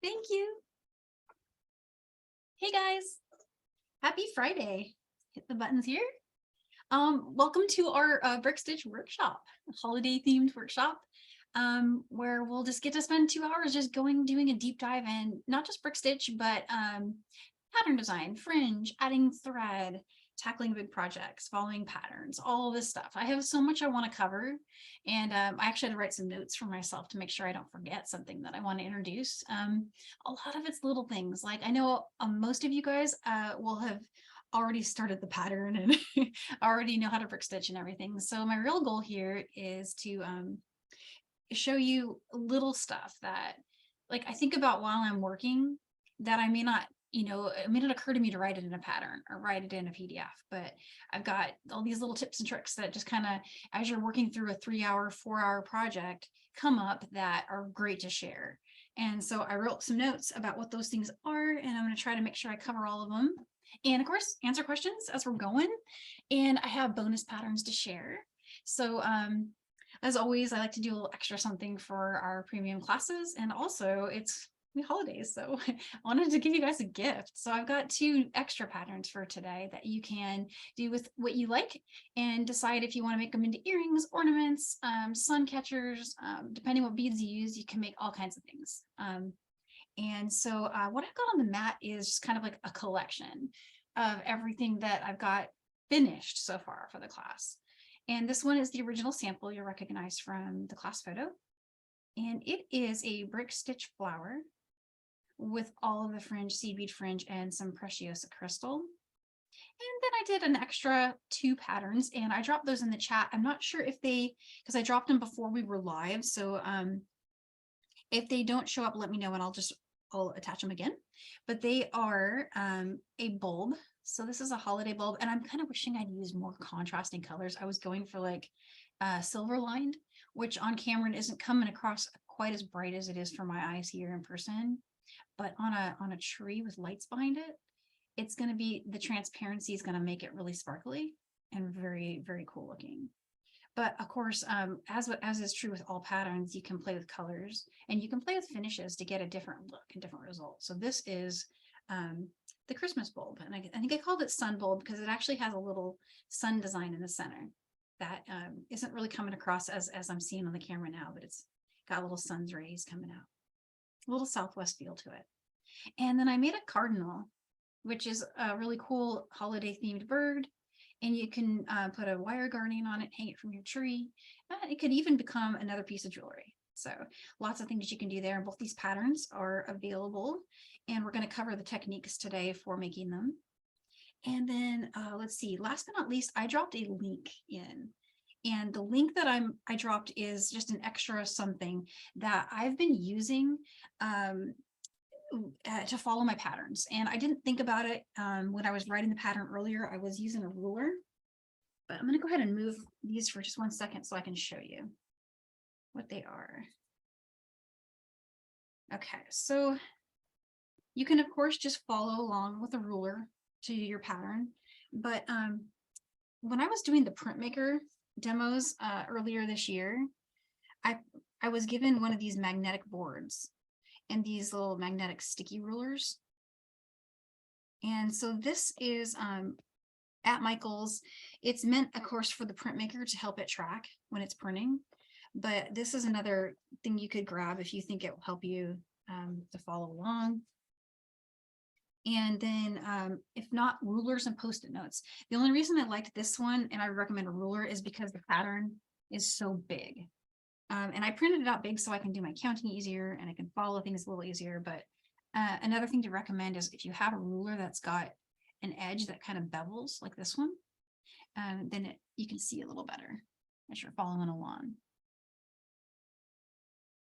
Thank you. Hey guys, happy Friday. Hit the buttons here. Welcome to our Brick Stitch workshop, a holiday themed workshop, where we'll just get to spend 2 hours just doing a deep dive in not just Brick Stitch, but pattern design, fringe, adding thread, tackling big projects, following patterns, all this stuff. I have so much I want to cover, and I actually had to write some notes for myself to make sure I don't forget something that I want to introduce. A lot of it's little things, like I know most of you guys will have already started the pattern and already know how to brick stitch and everything. So my real goal here is to show you little stuff that, like, I think about while I'm working that I may not, it may not occur to me to write it in a pattern or write it in a PDF, but I've got all these little tips and tricks that just kind of, as you're working through a 3-hour, 4-hour project, come up that are great to share. And so I wrote some notes about what those things are, and I'm going to try to make sure I cover all of them. And of course, answer questions as we're going. And I have bonus patterns to share. So as always, I like to do a little extra something for our premium classes. And also it's holidays, so I wanted to give you guys a gift. So I've got 2 extra patterns for today that you can do with what you like and decide if you want to make them into earrings, ornaments, sun catchers, depending what beads you use, you can make all kinds of things. And so what I've got on the mat is just kind of like a collection of everything that I've got finished so far for the class. And this one is the original sample you'll recognize from the class photo. And it is a brick stitch flower with all of the fringe, seed bead fringe, and some Preciosa crystal. And then I did an extra 2 patterns, and I dropped those in the chat. I'm not sure if because I dropped them before we were live. So if they don't show up, let me know and I'll attach them again. But they are a bulb. So this is a holiday bulb, and I'm kind of wishing I'd used more contrasting colors. I was going for like silver lined, which on camera isn't coming across quite as bright as it is for my eyes here in person. But on a tree with lights behind it, it's going to be, the transparency is going to make it really sparkly and very, very cool looking. But of course, as is true with all patterns, you can play with colors and you can play with finishes to get a different look and different results. So this is the Christmas bulb, and I think I called it sun bulb because it actually has a little sun design in the center that isn't really coming across as I'm seeing on the camera now, but it's got little sun's rays coming out, a little Southwest feel to it. And then I made a cardinal, which is a really cool holiday themed bird. And you can put a wire garland on it, hang it from your tree. It could even become another piece of jewelry. So lots of things you can do there. And both these patterns are available. And we're going to cover the techniques today for making them. And then let's see, last but not least, I dropped a link in. And the link that I dropped is just an extra something that I've been using to follow my patterns. And I didn't think about it when I was writing the pattern earlier. I was using a ruler, but I'm going to go ahead and move these for just 1 second so I can show you what they are. Okay, so you can of course just follow along with a ruler to your pattern. But when I was doing the printmaker demos earlier this year, I was given one of these magnetic boards and these little magnetic sticky rulers. And so this is at Michael's. It's meant, of course, for the printmaker to help it track when it's printing. But this is another thing you could grab if you think it will help you to follow along. And then if not, rulers and Post-it notes. The only reason I liked this one, and I recommend a ruler, is because the pattern is so big. And I printed it out big so I can do my counting easier and I can follow things a little easier. But another thing to recommend is if you have a ruler that's got an edge that kind of bevels like this one, then you can see a little better as you're following along.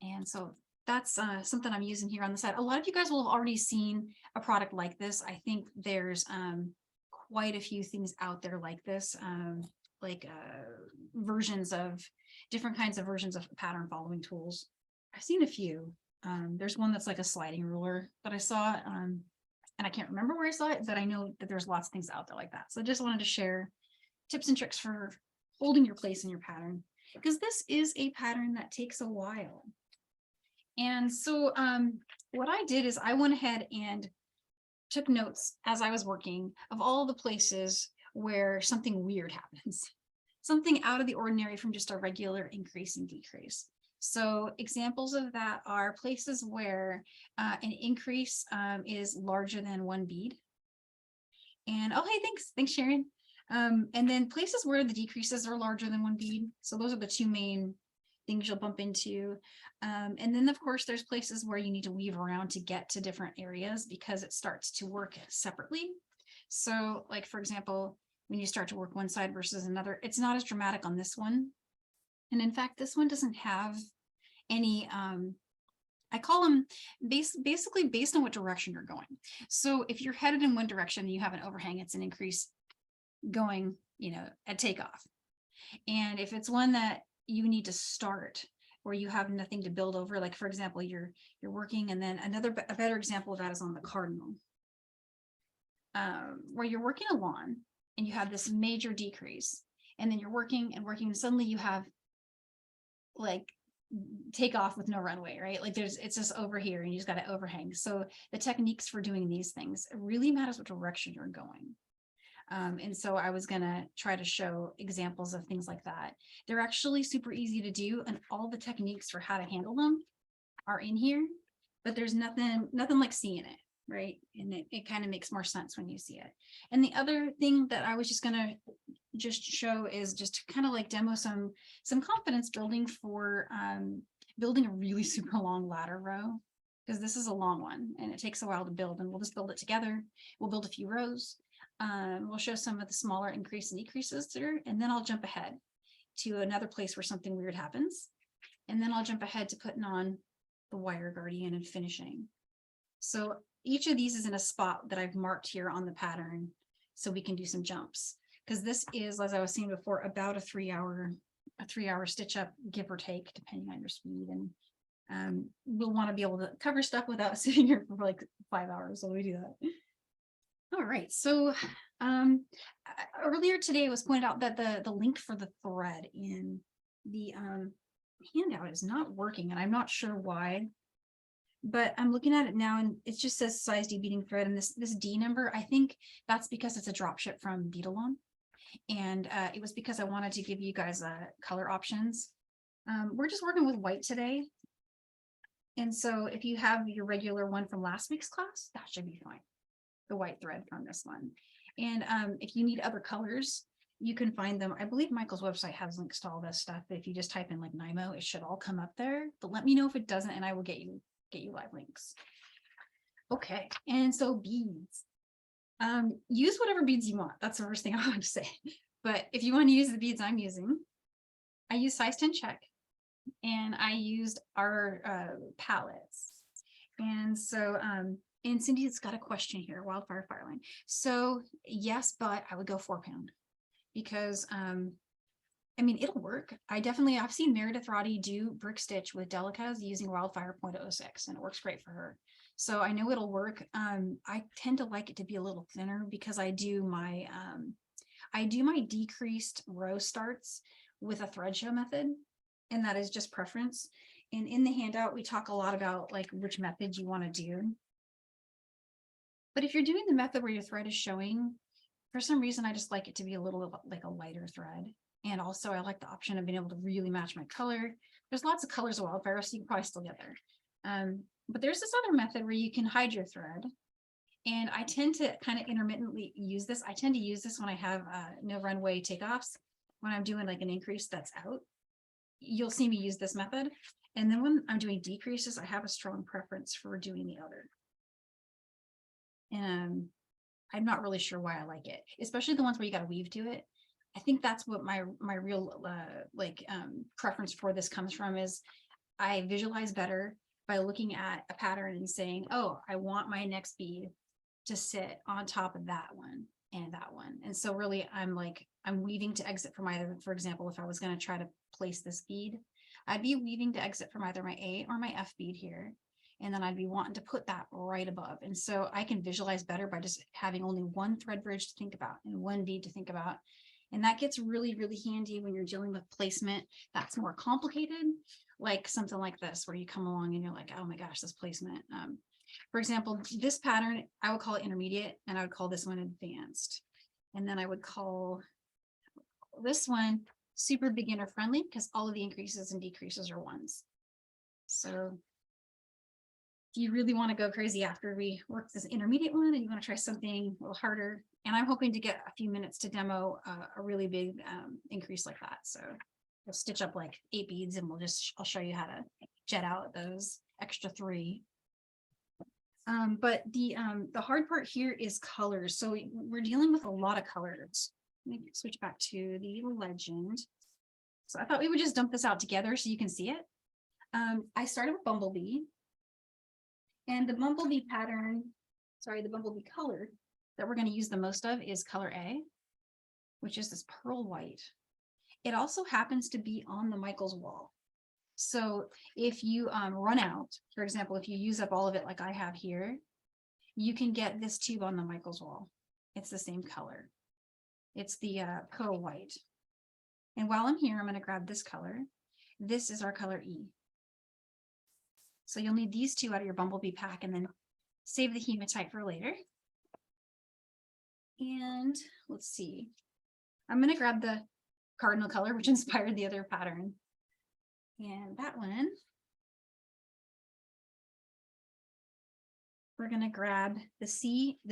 And so that's something I'm using here on the side. A lot of you guys will have already seen a product like this. I think there's quite a few things out there like this, versions of different kinds of versions of pattern following tools. I've seen a few. There's one that's like a sliding ruler that I saw, and I can't remember where I saw it, but I know that there's lots of things out there like that. So I just wanted to share tips and tricks for holding your place in your pattern, because this is a pattern that takes a while. And so what I did is I went ahead and took notes as I was working of all the places where something weird happens, something out of the ordinary from just a regular increase and decrease. So examples of that are places where an increase is larger than one bead. And oh, hey, thanks, Sharon. And then places where the decreases are larger than one bead. So those are the two main things you'll bump into. And then of course, there's places where you need to weave around to get to different areas because it starts to work separately. So like, for example, when you start to work one side versus another, it's not as dramatic on this one. And in fact, this one doesn't have any, I call them basically based on what direction you're going. So if you're headed in one direction and you have an overhang, it's an increase going, at takeoff. And if it's one that you need to start where you have nothing to build over, like for example, you're working, and then a better example of that is on the Cardinal, where you're working along and you have this major decrease, and then you're working and working, and suddenly you have like take off with no runway, right? Like it's just over here and you just got to overhang. So the techniques for doing these things, it really matters what direction you're going. And so I was going to try to show examples of things like that. They're actually super easy to do, and all the techniques for how to handle them are in here, but there's nothing like seeing it, right? And it kind of makes more sense when you see it. And the other thing that I was just going to just show is just to kind of like demo some confidence building for building a really super long ladder row, because this is a long one and it takes a while to build, and we'll just build it together. We'll build a few rows. We'll show some of the smaller increase and decreases there, and then I'll jump ahead to another place where something weird happens. And then I'll jump ahead to putting on the wire guardian and finishing. So each of these is in a spot that I've marked here on the pattern so we can do some jumps. Because this is, as I was saying before, about a 3 hour stitch up, give or take, depending on your speed. And we'll want to be able to cover stuff without sitting here for like 5 hours. So we do that. All right, so earlier today it was pointed out that the link for the thread in the handout is not working, and I'm not sure why, but I'm looking at it now and it just says size D beading thread, and this D number, I think that's because it's a drop ship from Beadalon, and it was because I wanted to give you guys color options. We're just working with white today, and so if you have your regular one from last week's class, that should be fine. The white thread from this one. And if you need other colors, you can find them. I believe Michael's website has links to all this stuff. If you just type in like NYMO, it should all come up there, but let me know if it doesn't and I will get you live links. Okay, and so beads. Use whatever beads you want. That's the first thing I want to say. But if you want to use the beads I'm using, I use size 10 Czech, and I used our palettes. And so and Cindy's got a question here, wildfire fireline. So yes, but I would go 4-pound because I mean, it'll work. I've seen Meredith Roddy do brick stitch with Delicas using wildfire 0.06, and it works great for her. So I know it'll work. I tend to like it to be a little thinner because I do my decreased row starts with a thread show method, and that is just preference. And in the handout, we talk a lot about like which method you want to do. But if you're doing the method where your thread is showing, for some reason, I just like it to be a little like a lighter thread. And also I like the option of being able to really match my color. There's lots of colors of wildfire, so you can probably still get there. But there's this other method where you can hide your thread. And I tend to kind of intermittently use this. I tend to use this when I have no runway takeoffs. When I'm doing like an increase that's out, you'll see me use this method. And then when I'm doing decreases, I have a strong preference for doing the other. And I'm not really sure why I like it, especially the ones where you got to weave to it. I think that's what my real preference for this comes from, is I visualize better by looking at a pattern and saying, oh, I want my next bead to sit on top of that one and that one. And so really I'm weaving to exit from either. For example, if I was going to try to place this bead, I'd be weaving to exit from either my A or my F bead here. And then I'd be wanting to put that right above. And so I can visualize better by just having only one thread bridge to think about and one bead to think about. And that gets really, really handy when you're dealing with placement that's more complicated, like something like this, where you come along and you're like, oh my gosh, this placement. For example, this pattern, I would call it intermediate, and I would call this one advanced. And then I would call this one super beginner friendly, because all of the increases and decreases are ones. So if you really want to go crazy after we work this intermediate one and you want to try something a little harder, and I'm hoping to get a few minutes to demo a really big increase like that. So we'll stitch up like 8 beads, and I'll show you how to jet out those extra 3. But the hard part here is colors. So we're dealing with a lot of colors. Let me switch back to the legend. So I thought we would just dump this out together so you can see it. I started with Bumblebee, and the Bumblebee pattern, the Bumblebee color that we're going to use the most of is color A, which is this pearl white. It also happens to be on the Michaels wall. So if you run out, for example, if you use up all of it like I have here, you can get this tube on the Michaels wall. It's the same color. It's the pearl white. And while I'm here, I'm going to grab this color. This is our color E. So you'll need these 2 out of your Bumblebee pack, and then save the hematite for later. And let's see. I'm going to grab the Cardinal color, which inspired the other pattern. And that one, we're going to grab the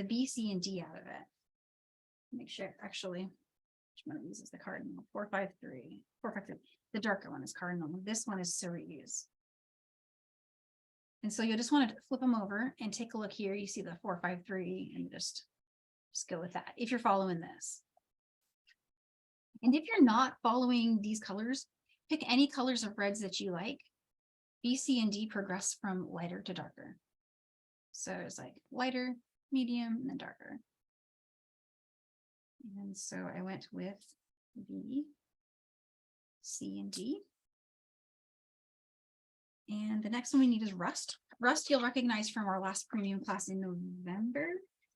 B, C, and D out of it. Make sure, actually, which one of these is the Cardinal? 453. 453. The darker one is Cardinal. This one is Cerise. And so you'll just want to flip them over and take a look here. You see the 453, and just go with that if you're following this. And if you're not following these colors, pick any colors of reds that you like. B, C, and D progress from lighter to darker. So it's like lighter, medium, and then darker. And so I went with B, C, and D. And the next one we need is rust. Rust you'll recognize from our last premium class in November.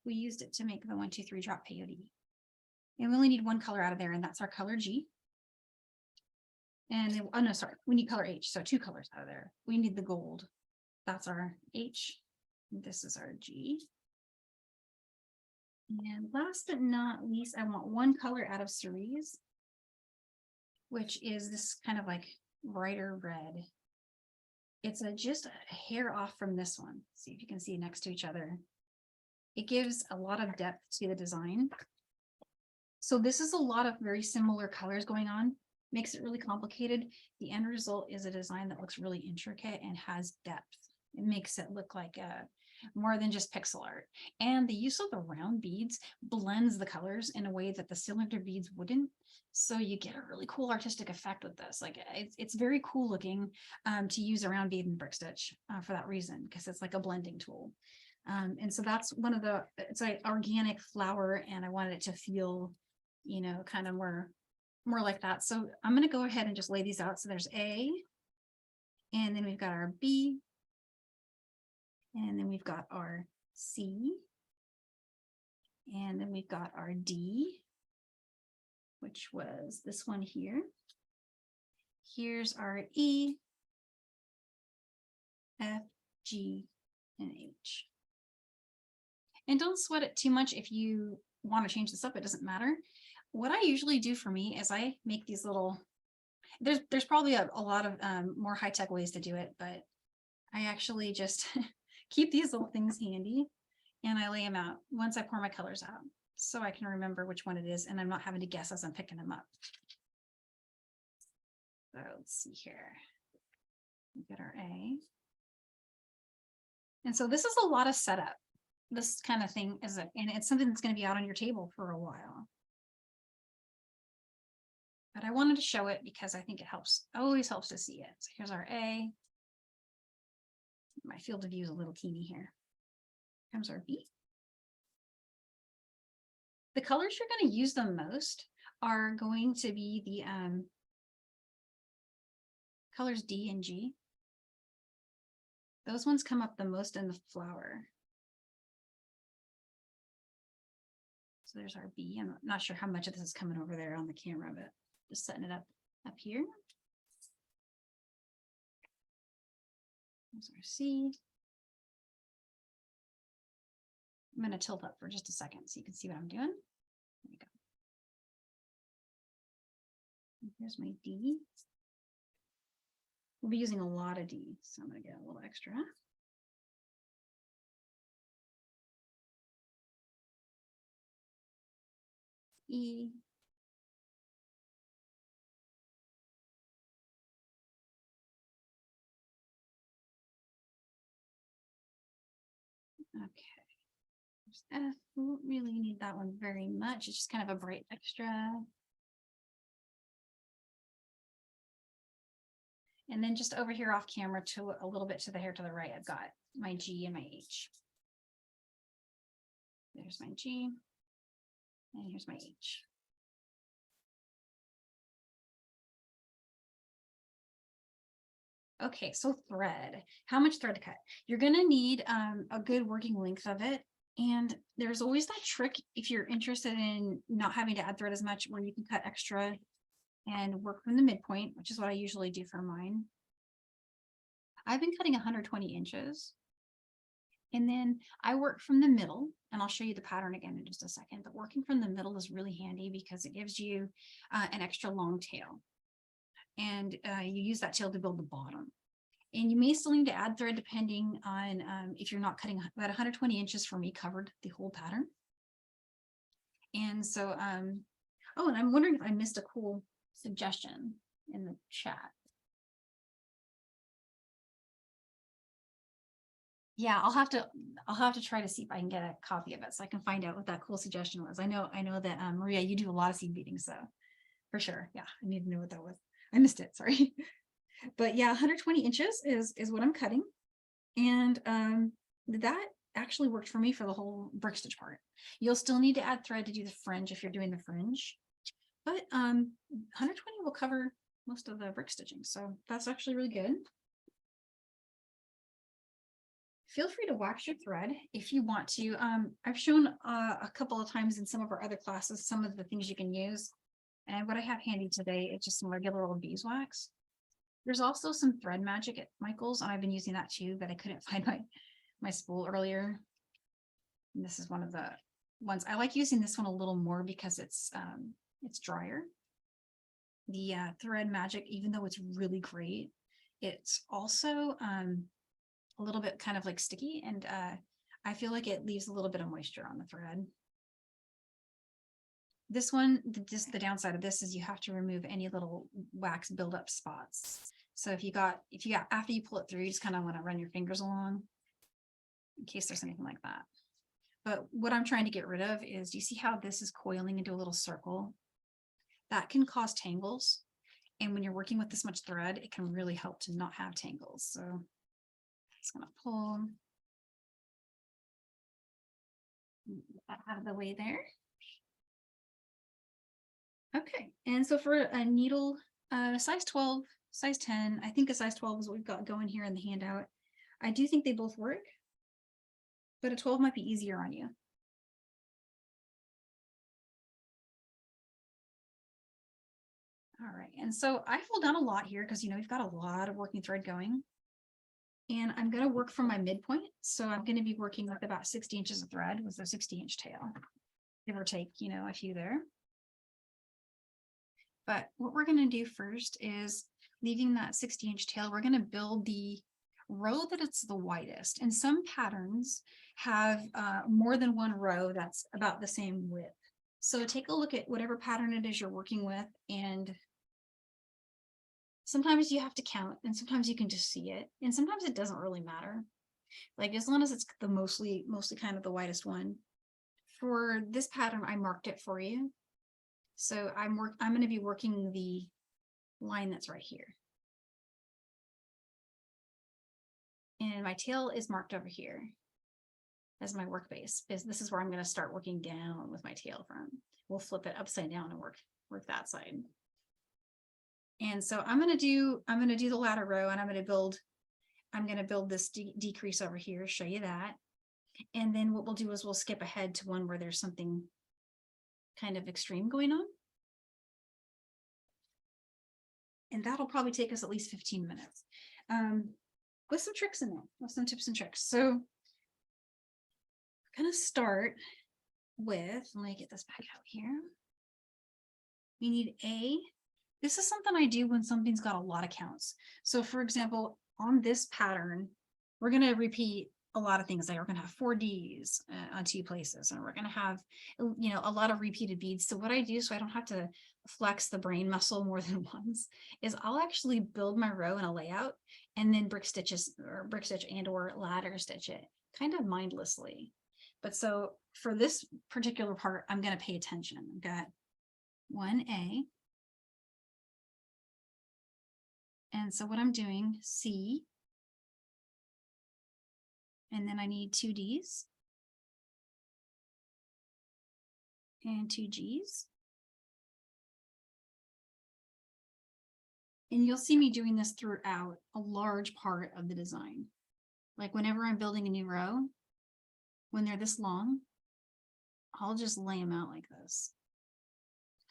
We used it to make the 1, 2, 3 drop peyote. And we only need 1 color out of there, and that's our color G. And then, oh no, sorry, we need color H, so 2 colors out of there. We need the gold. That's our H. This is our G. And last but not least, I want 1 color out of Cerise, which is this kind of like brighter red. It's just a hair off from this one. See if you can see next to each other. It gives a lot of depth to the design. So this is a lot of very similar colors going on. Makes it really complicated. The end result is a design that looks really intricate and has depth. It makes it look like more than just pixel art. And the use of the round beads blends the colors in a way that the cylinder beads wouldn't. So you get a really cool artistic effect with this. Like it's very cool looking to use a round bead in brick stitch for that reason, because it's like a blending tool. And so that's one of it's like organic flower, and I wanted it to feel, you know, kind of more like that. So I'm going to go ahead and just lay these out. So there's A, and then we've got our B, and then we've got our C, and then we've got our D, which was this one here. Here's our E, F, G, and H. And don't sweat it too much if you want to change this up, it doesn't matter. What I usually do for me is I make these little, there's probably a lot of more high-tech ways to do it, but I actually just keep these little things handy, and I lay them out once I pour my colors out, so I can remember which one it is, and I'm not having to guess as I'm picking them up. So let's see here. We get our A. And so this is a lot of setup. This kind of thing is and it's something that's going to be out on your table for a while. But I wanted to show it because I think it always helps to see it. So here's our A. My field of view is a little teeny here. Comes our B. The colors you're going to use the most are going to be the colors D and G. Those ones come up the most in the flower. So there's our B. I'm not sure how much of this is coming over there on the camera, but just setting it up here. There's our C. I'm going to tilt up for just a second so you can see what I'm doing. There we go. And here's my D. We'll be using a lot of D, so I'm going to get a little extra. E. Okay. There's F. We don't really need that one very much. It's just kind of a bright extra. And then just over here off camera to a little bit to the hair to the right, I've got my G and my H. There's my G. And here's my H. Okay, so thread. How much thread to cut? You're going to need a good working length of it. And there's always that trick if you're interested in not having to add thread as much, where you can cut extra and work from the midpoint, which is what I usually do for mine. I've been cutting 120 inches. And then I work from the middle, and I'll show you the pattern again in just a second. But working from the middle is really handy because it gives you an extra long tail. And you use that tail to build the bottom. And you may still need to add thread depending on if you're not cutting. About 120 inches for me covered the whole pattern. And so, oh, and I'm wondering if I missed a cool suggestion in the chat. Yeah, I'll have to try to see if I can get a copy of it so I can find out what that cool suggestion was. I know that Maria, you do a lot of seed beading, so for sure. Yeah, I need to know what that was. I missed it, sorry. But yeah, 120 inches is what I'm cutting. And that actually worked for me for the whole brick stitch part. You'll still need to add thread to do the fringe if you're doing the fringe. But 120 will cover most of the brick stitching. So that's actually really good. Feel free to wax your thread if you want to. I've shown a couple of times in some of our other classes some of the things you can use. And what I have handy today is just some regular old beeswax. There's also some thread magic at Michael's, and I've been using that too, but I couldn't find my spool earlier. And this is one of the ones. I like using this one a little more because it's drier. The thread magic, even though it's really great, it's also a little bit kind of like sticky, and I feel like it leaves a little bit of moisture on the thread. This one, the downside of this is you have to remove any little wax buildup spots. So if you got after you pull it through, you just kind of want to run your fingers along in case there's anything like that. But what I'm trying to get rid of is, do you see how this is coiling into a little circle? That can cause tangles. And when you're working with this much thread, it can really help to not have tangles. So just gonna pull that out of the way there. Okay, and so for a needle, size 12, size 10, I think a size 12 is what we've got going here in the handout. I do think they both work, but a 12 might be easier on you. All right, and so I fold down a lot here because, you know, we've got a lot of working thread going. And I'm going to work from my midpoint. So I'm going to be working with about 60 inches of thread with a 60-inch tail, give or take, you know, a few there. But what we're going to do first is, leaving that 60-inch tail, we're going to build the row that it's the widest. And some patterns have more than one row that's about the same width. So take a look at whatever pattern it is you're working with, and sometimes you have to count, and sometimes you can just see it, and sometimes it doesn't really matter. Like, as long as it's the mostly kind of the widest one. For this pattern, I marked it for you. So I'm going to be working the line that's right here. And my tail is marked over here as my work base, because this is where I'm going to start working down with my tail from. We'll flip it upside down and work that side. And so I'm going to do the ladder row, and I'm going to build this decrease over here, show you that. And then what we'll do is we'll skip ahead to one where there's something kind of extreme going on. And that'll probably take us at least 15 minutes. with some tricks in there, with some tips and tricks. So I'm gonna start with, let me get this back out here. We need this is something I do when something's got a lot of counts. So for example, on this pattern, we're gonna repeat a lot of things. Like we're gonna have 4 Ds on 2 places, and we're gonna have, you know, a lot of repeated beads. So what I do, so I don't have to flex the brain muscle more than once, is I'll actually build my row in a layout and then brick stitch and or ladder stitch it kind of mindlessly. But so for this particular part, I'm gonna pay attention. I've got 1A. And so what I'm doing, C, and then I need 2 Ds and 2 Gs. And you'll see me doing this throughout a large part of the design. Like whenever I'm building a new row, when they're this long, I'll just lay them out like this.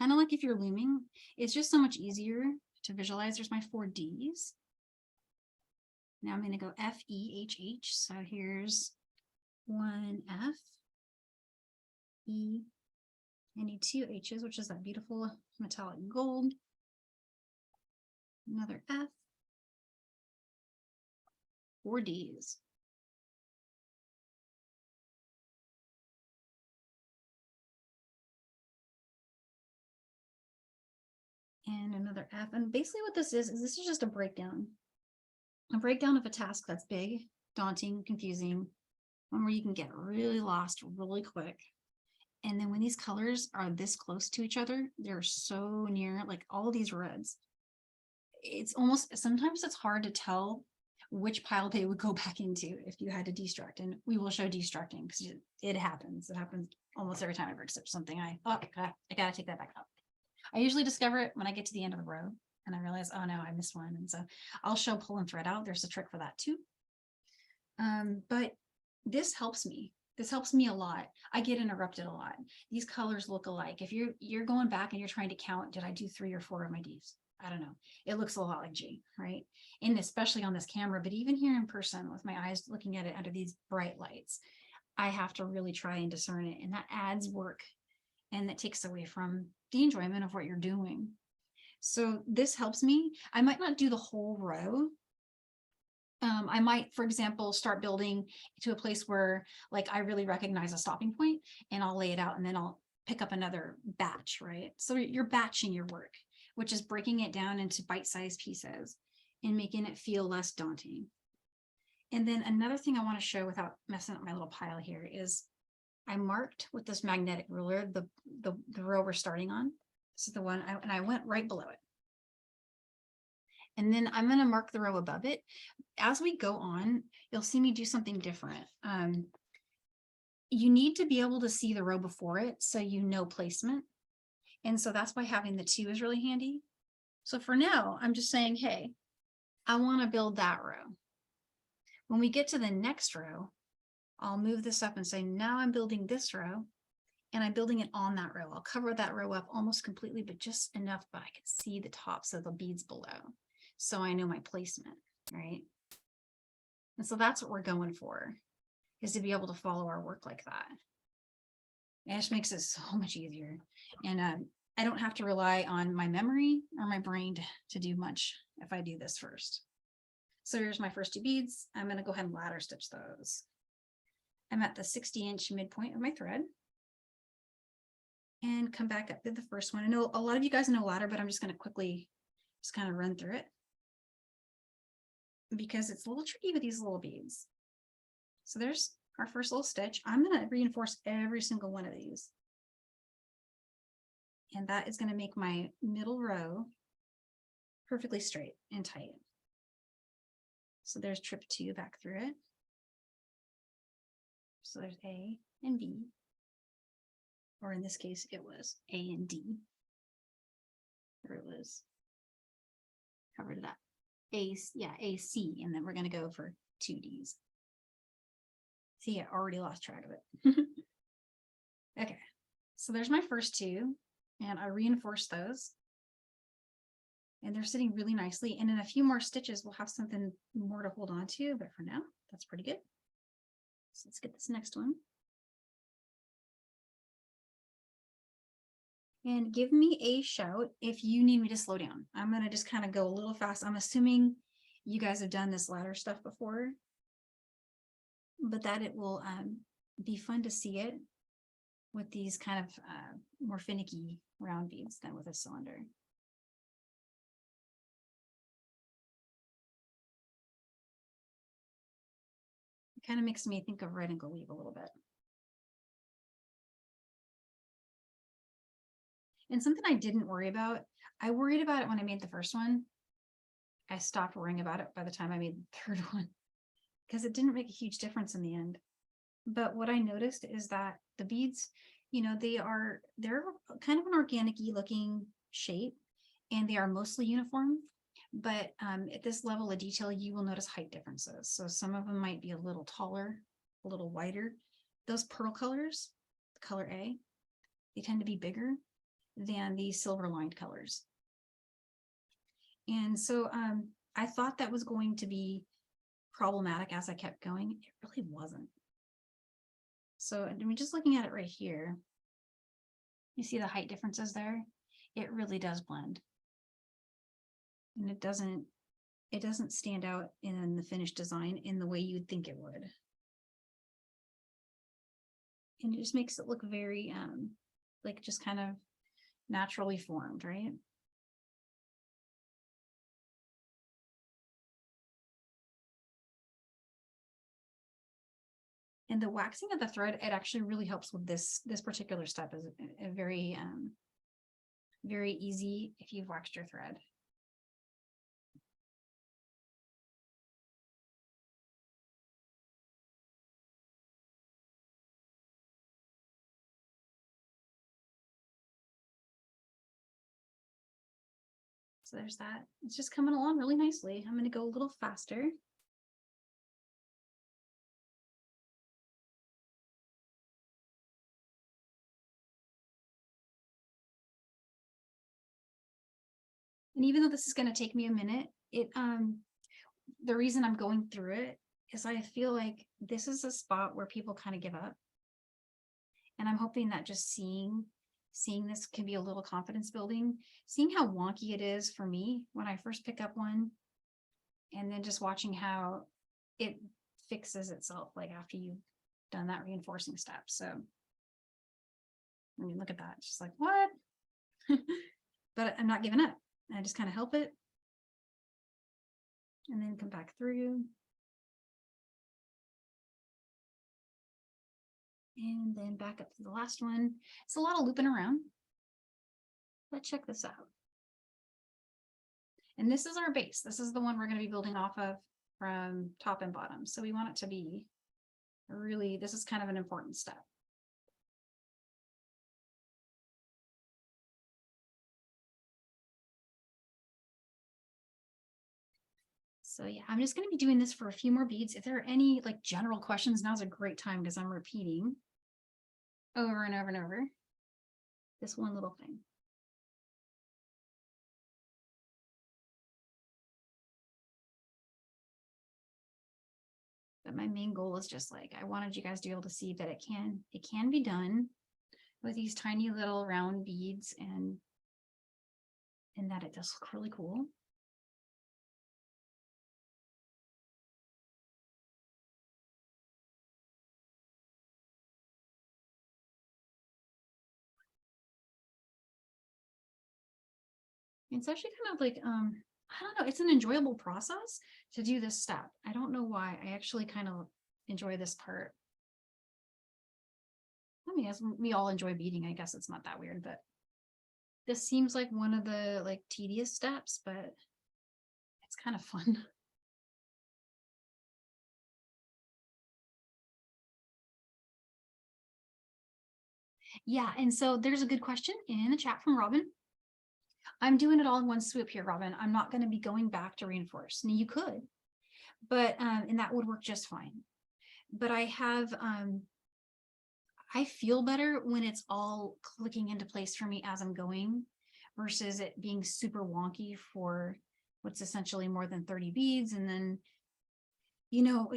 Kind of like if you're looming, it's just so much easier to visualize. There's my 4 Ds. Now I'm going to go F, E, H, H. So here's 1 F, E, I need 2 H's, which is that beautiful metallic gold. Another F, 4 Ds. And another F. And basically what this is this is just a breakdown of a task that's big, daunting, confusing, one where you can get really lost really quick. And then when these colors are this close to each other, they're so near, like all these reds. It's almost, sometimes it's hard to tell which pile they would go back into if you had to destruct. And we will show destructing because it happens. It happens almost every time I brick stitch something. I gotta take that back up. I usually discover it when I get to the end of the row and I realize, oh no, I missed one. And so I'll show pull and thread out. There's a trick for that too. But this helps me. This helps me a lot. I get interrupted a lot. These colors look alike. If you're going back and you're trying to count, did I do 3 or 4 of my Ds? I don't know. It looks a lot like G, right? And especially on this camera, but even here in person with my eyes looking at it under these bright lights, I have to really try and discern it. And that adds work and that takes away from the enjoyment of what you're doing. So this helps me. I might not do the whole row. I might, for example, start building to a place where like I really recognize a stopping point and I'll lay it out and then I'll pick up another batch, right? So you're batching your work, which is breaking it down into bite-sized pieces and making it feel less daunting. And then another thing I want to show without messing up my little pile here is I marked with this magnetic ruler the row we're starting on. This is the one, and I went right below it. And then I'm going to mark the row above it. As we go on, you'll see me do something different. You need to be able to see the row before it so you know placement. And so that's why having the 2 is really handy. So for now, I'm just saying, hey, I want to build that row. When we get to the next row, I'll move this up and say, now I'm building this row and I'm building it on that row. I'll cover that row up almost completely, but just enough that I can see the tops of the beads below. So I know my placement, right? And so that's what we're going for, is to be able to follow our work like that. It just makes it so much easier. And I don't have to rely on my memory or my brain to do much if I do this first. So here's my first 2 beads. I'm going to go ahead and ladder stitch those. I'm at the 60-inch midpoint of my thread. And come back up to the first one. I know a lot of you guys know ladder, but I'm just going to quickly just kind of run through it, because it's a little tricky with these little beads. So there's our first little stitch. I'm going to reinforce every single one of these. And that is going to make my middle row perfectly straight and tight. So there's trip 2 back through it. So there's A and B, or in this case, it was A and D. Or it was, covered that. AC, and then we're going to go for 2 Ds. See, I already lost track of it. Okay, so there's my first 2, and I reinforced those. and they're sitting really nicely. And in a few more stitches, we'll have something more to hold on to, but for now, that's pretty good. So let's get this next one. And give me a shout if you need me to slow down. I'm going to just kind of go a little fast. I'm assuming you guys have done this ladder stuff before, but that it will be fun to see it with these kind of more finicky round beads than with a cylinder. It kind of makes me think of red and gold weave a little bit. And something I didn't worry about, I worried about it when I made the first one. I stopped worrying about it by the time I made the third one because it didn't make a huge difference in the end. But what I noticed is that the beads, you know, they're kind of an organic-y looking shape, and they are mostly uniform. But at this level of detail, you will notice height differences. So some of them might be a little taller, a little wider. Those pearl colors, the color A, they tend to be bigger than the silver lined colors. And so I thought that was going to be problematic as I kept going. It really wasn't. So I mean, just looking at it right here, you see the height differences there? It really does blend. And it doesn't stand out in the finished design in the way you'd think it would. And it just makes it look very like just kind of naturally formed, right? And the waxing of the thread, it actually really helps with this particular step. Is a very very easy if you've waxed your thread. So there's that. It's just coming along really nicely. I'm going to go a little faster. And even though this is going to take me a minute, the reason I'm going through it is I feel like this is a spot where people kind of give up. And I'm hoping that just seeing this can be a little confidence building, seeing how wonky it is for me when I first pick up one, and then just watching how it fixes itself, like after you've done that reinforcing step. So, I mean, look at that. It's just like, what? But I'm not giving up. I just kind of help it and then come back through. And then back up to the last one. It's a lot of looping around. Let's check this out. And this is our base. This is the one we're going to be building off of from top and bottom. So we want it to be really, this is kind of an important step. So yeah, I'm just going to be doing this for a few more beads. If there are any like general questions, now's a great time because I'm repeating over and over and over this one little thing. But my main goal is just like, I wanted you guys to be able to see that it can be done with these tiny little round beads, and that it does look really cool. It's actually kind of like, I don't know, it's an enjoyable process to do this step. I don't know why. I actually kind of enjoy this part. I mean, as we all enjoy beading, I guess it's not that weird, but this seems like one of the like tedious steps, but it's kind of fun. Yeah, and so there's a good question in the chat from Robin. I'm doing it all in one swoop here, Robin. I'm not going to be going back to reinforce. Now you could, but and that would work just fine. But I have I feel better when it's all clicking into place for me as I'm going, versus it being super wonky for what's essentially more than 30 beads. And then, you know,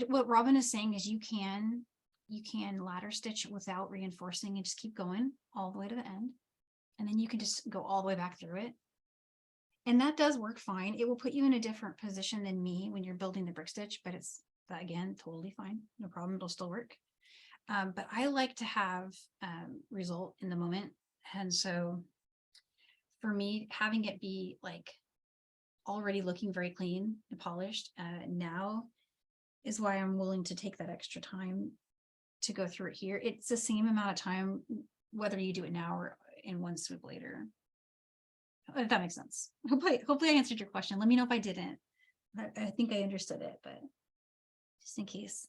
what Robin is saying is you can ladder stitch without reinforcing and just keep going all the way to the end. And then you can just go all the way back through it. And that does work fine. It will put you in a different position than me when you're building the brick stitch, but it's, again, totally fine. No problem. It'll still work. But I like to have result in the moment. And so for me, having it be like already looking very clean and polished now is why I'm willing to take that extra time to go through it here. It's the same amount of time, whether you do it now or in one swoop later. If that makes sense. Hopefully I answered your question. Let me know if I didn't. I think I understood it, but just in case.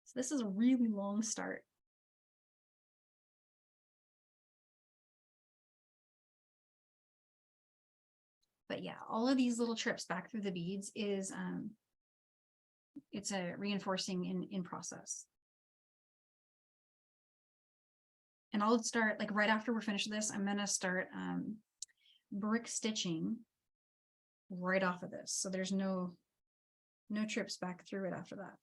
So this is a really long start. But yeah, all of these little trips back through the beads is it's a reinforcing in process. And I'll start like right after we're finished with this, I'm gonna start brick stitching right off of this. So there's no trips back through it after that.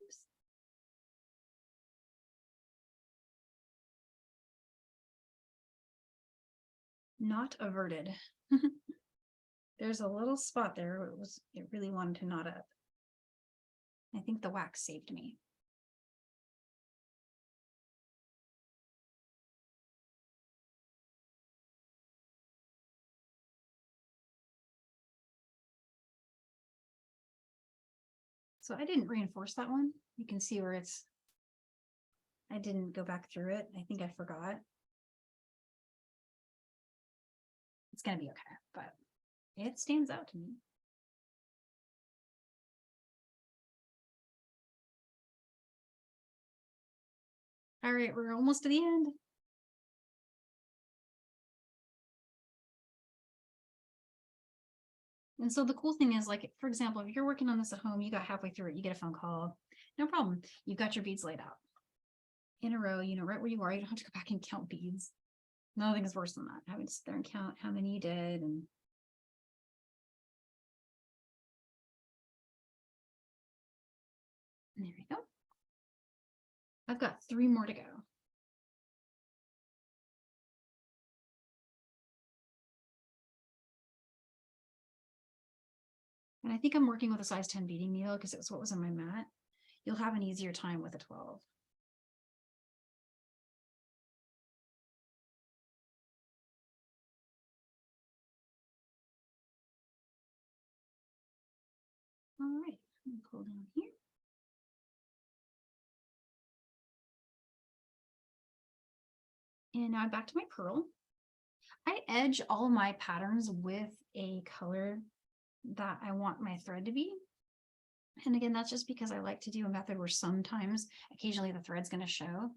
Oops. Not averted. There's a little spot there where it really wanted to knot up. I think the wax saved me. So I didn't reinforce that one. You can see where I didn't go back through it. I think I forgot. It's gonna be okay, but it stands out to me. All right, we're almost to the end. And so the cool thing is, like, for example, if you're working on this at home, you got halfway through it, you get a phone call, no problem. You've got your beads laid out in a row, you know, right where you are. You don't have to go back and count beads. Nothing is worse than that, having to sit there and count how many you did. And there we go. I've got 3 more to go. And I think I'm working with a size 10 beading needle because it's what was on my mat. You'll have an easier time with a 12. All right, let me pull down here. And now I'm back to my pearl. I edge all my patterns with a color that I want my thread to be. And again, that's just because I like to do a method where sometimes, occasionally the thread's going to show,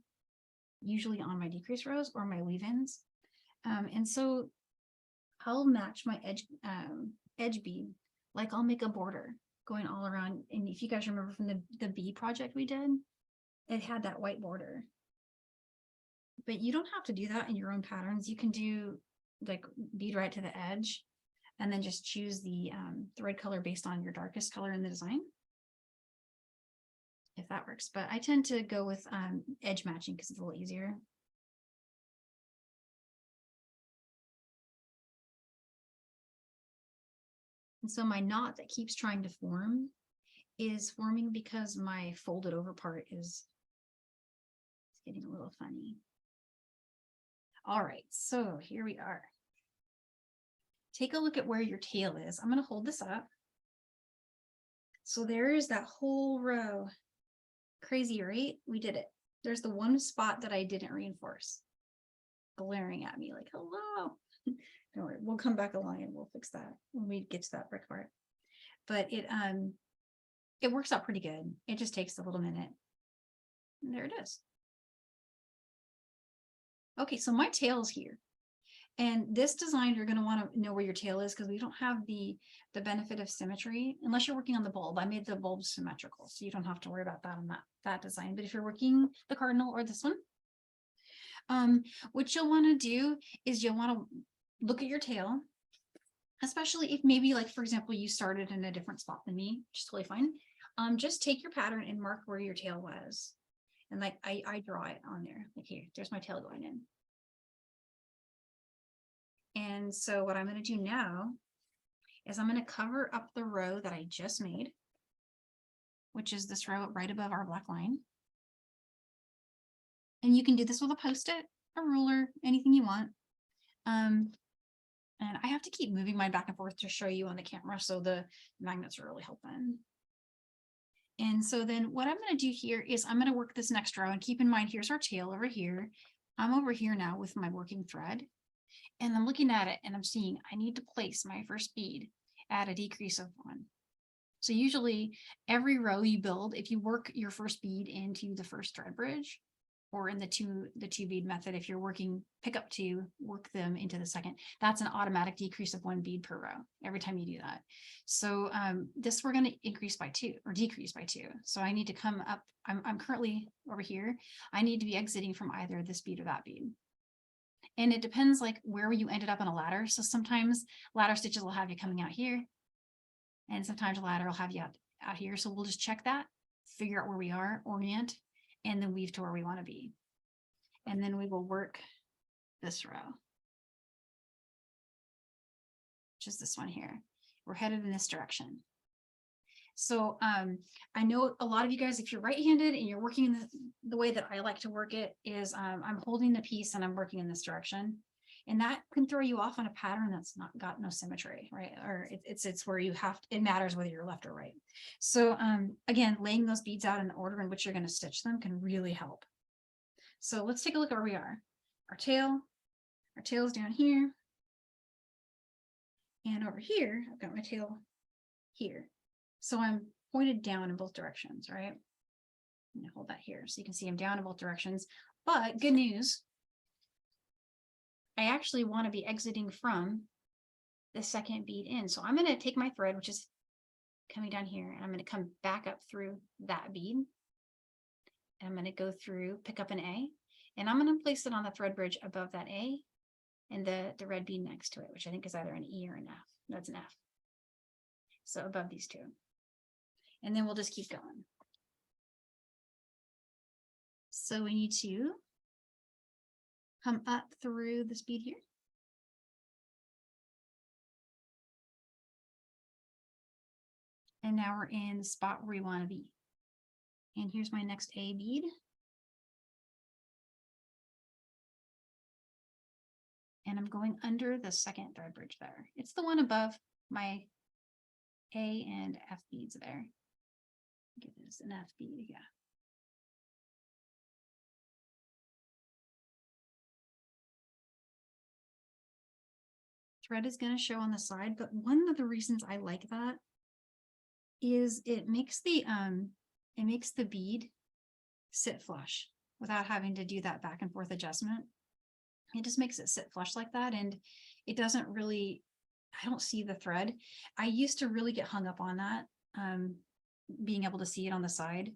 usually on my decrease rows or my weave-ins. And so I'll match my edge bead, like I'll make a border going all around. And if you guys remember from the bee project we did, it had that white border. But you don't have to do that in your own patterns. You can do like bead right to the edge and then just choose the thread color based on your darkest color in the design, if that works. But I tend to go with edge matching because it's a little easier. And so my knot that keeps trying to form is forming because my folded over part is getting a little funny. All right, so here we are. Take a look at where your tail is. I'm going to hold this up. So there is that whole row. Crazy, right? We did it. There's the one spot that I didn't reinforce, glaring at me like, hello. Don't worry, we'll come back along and we'll fix that when we get to that brick part. But it works out pretty good. It just takes a little minute. And there it is. Okay, so my tail's here. And this design, you're going to want to know where your tail is because we don't have the benefit of symmetry unless you're working on the bulb. I made the bulb symmetrical, so you don't have to worry about that on that design. But if you're working the Cardinal or this one, what you'll want to do is you'll want to look at your tail, especially if maybe, like, for example, you started in a different spot than me, which is totally fine. Just take your pattern and mark where your tail was. And like I draw it on there, like here, there's my tail going in. And so what I'm going to do now is I'm going to cover up the row that I just made, which is this row right above our black line. And you can do this with a Post-it, a ruler, anything you want. And I have to keep moving mine back and forth to show you on the camera, so the magnets are really helping. And so then what I'm going to do here is I'm going to work this next row, and keep in mind, here's our tail over here. I'm over here now with my working thread, and I'm looking at it and I'm seeing I need to place my first bead at a decrease of 1. So usually every row you build, if you work your first bead into the first thread bridge, or in the two bead method, if you're working pick up 2, work them into the second, that's an automatic decrease of 1 bead per row every time you do that. So this we're going to increase by 2 or decrease by 2. So I need to come up, I'm currently over here. I need to be exiting from either this bead or that bead. And it depends like where you ended up on a ladder. So sometimes ladder stitches will have you coming out here, and sometimes a ladder will have you out here. So we'll just check that, figure out where we are, orient, and then weave to where we want to be. And then we will work this row, which is this one here. We're headed in this direction. So I know a lot of you guys, if you're right-handed and you're working in the way that I like to work it is I'm holding the piece and I'm working in this direction. And that can throw you off on a pattern that's not got no symmetry, right? Or it's where you have to, it matters whether you're left or right. So again, laying those beads out in the order in which you're going to stitch them can really help. So let's take a look at where we are. Our tail is down here. And over here, I've got my tail here. So I'm pointed down in both directions, right? I'm going to hold that here so you can see I'm down in both directions. But good news, I actually want to be exiting from the second bead in. So I'm going to take my thread, which is coming down here, and I'm going to come back up through that bead. And I'm going to go through, pick up an A, and I'm going to place it on the thread bridge above that A and the red bead next to it, which I think is either an E or an F. That's an F. So above these two. And then we'll just keep going. So we need to come up through this bead here. And now we're in the spot where we want to be. And here's my next A bead. And I'm going under the second thread bridge there. It's the one above my A and F beads there. Give this an F bead, yeah. Thread is going to show on the side, but one of the reasons I like that is it makes the bead sit flush without having to do that back and forth adjustment. It just makes it sit flush like that, and it doesn't really, I don't see the thread. I used to really get hung up on that, being able to see it on the side,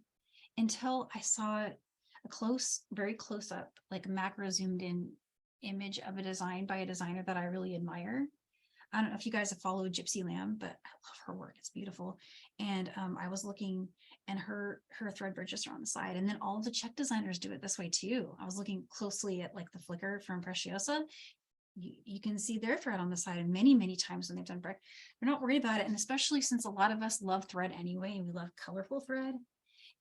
until I saw a close, very close up, like macro zoomed in image of a design by a designer that I really admire. I don't know if you guys have followed Gypsy Lamb, but I love her work. It's beautiful. And I was looking, and her thread bridges are on the side. And then all of the Czech designers do it this way too. I was looking closely at like the flicker from Preciosa. You can see their thread on the side, and many, many times when they've done brick, they're not worried about it. And especially since a lot of us love thread anyway, and we love colorful thread,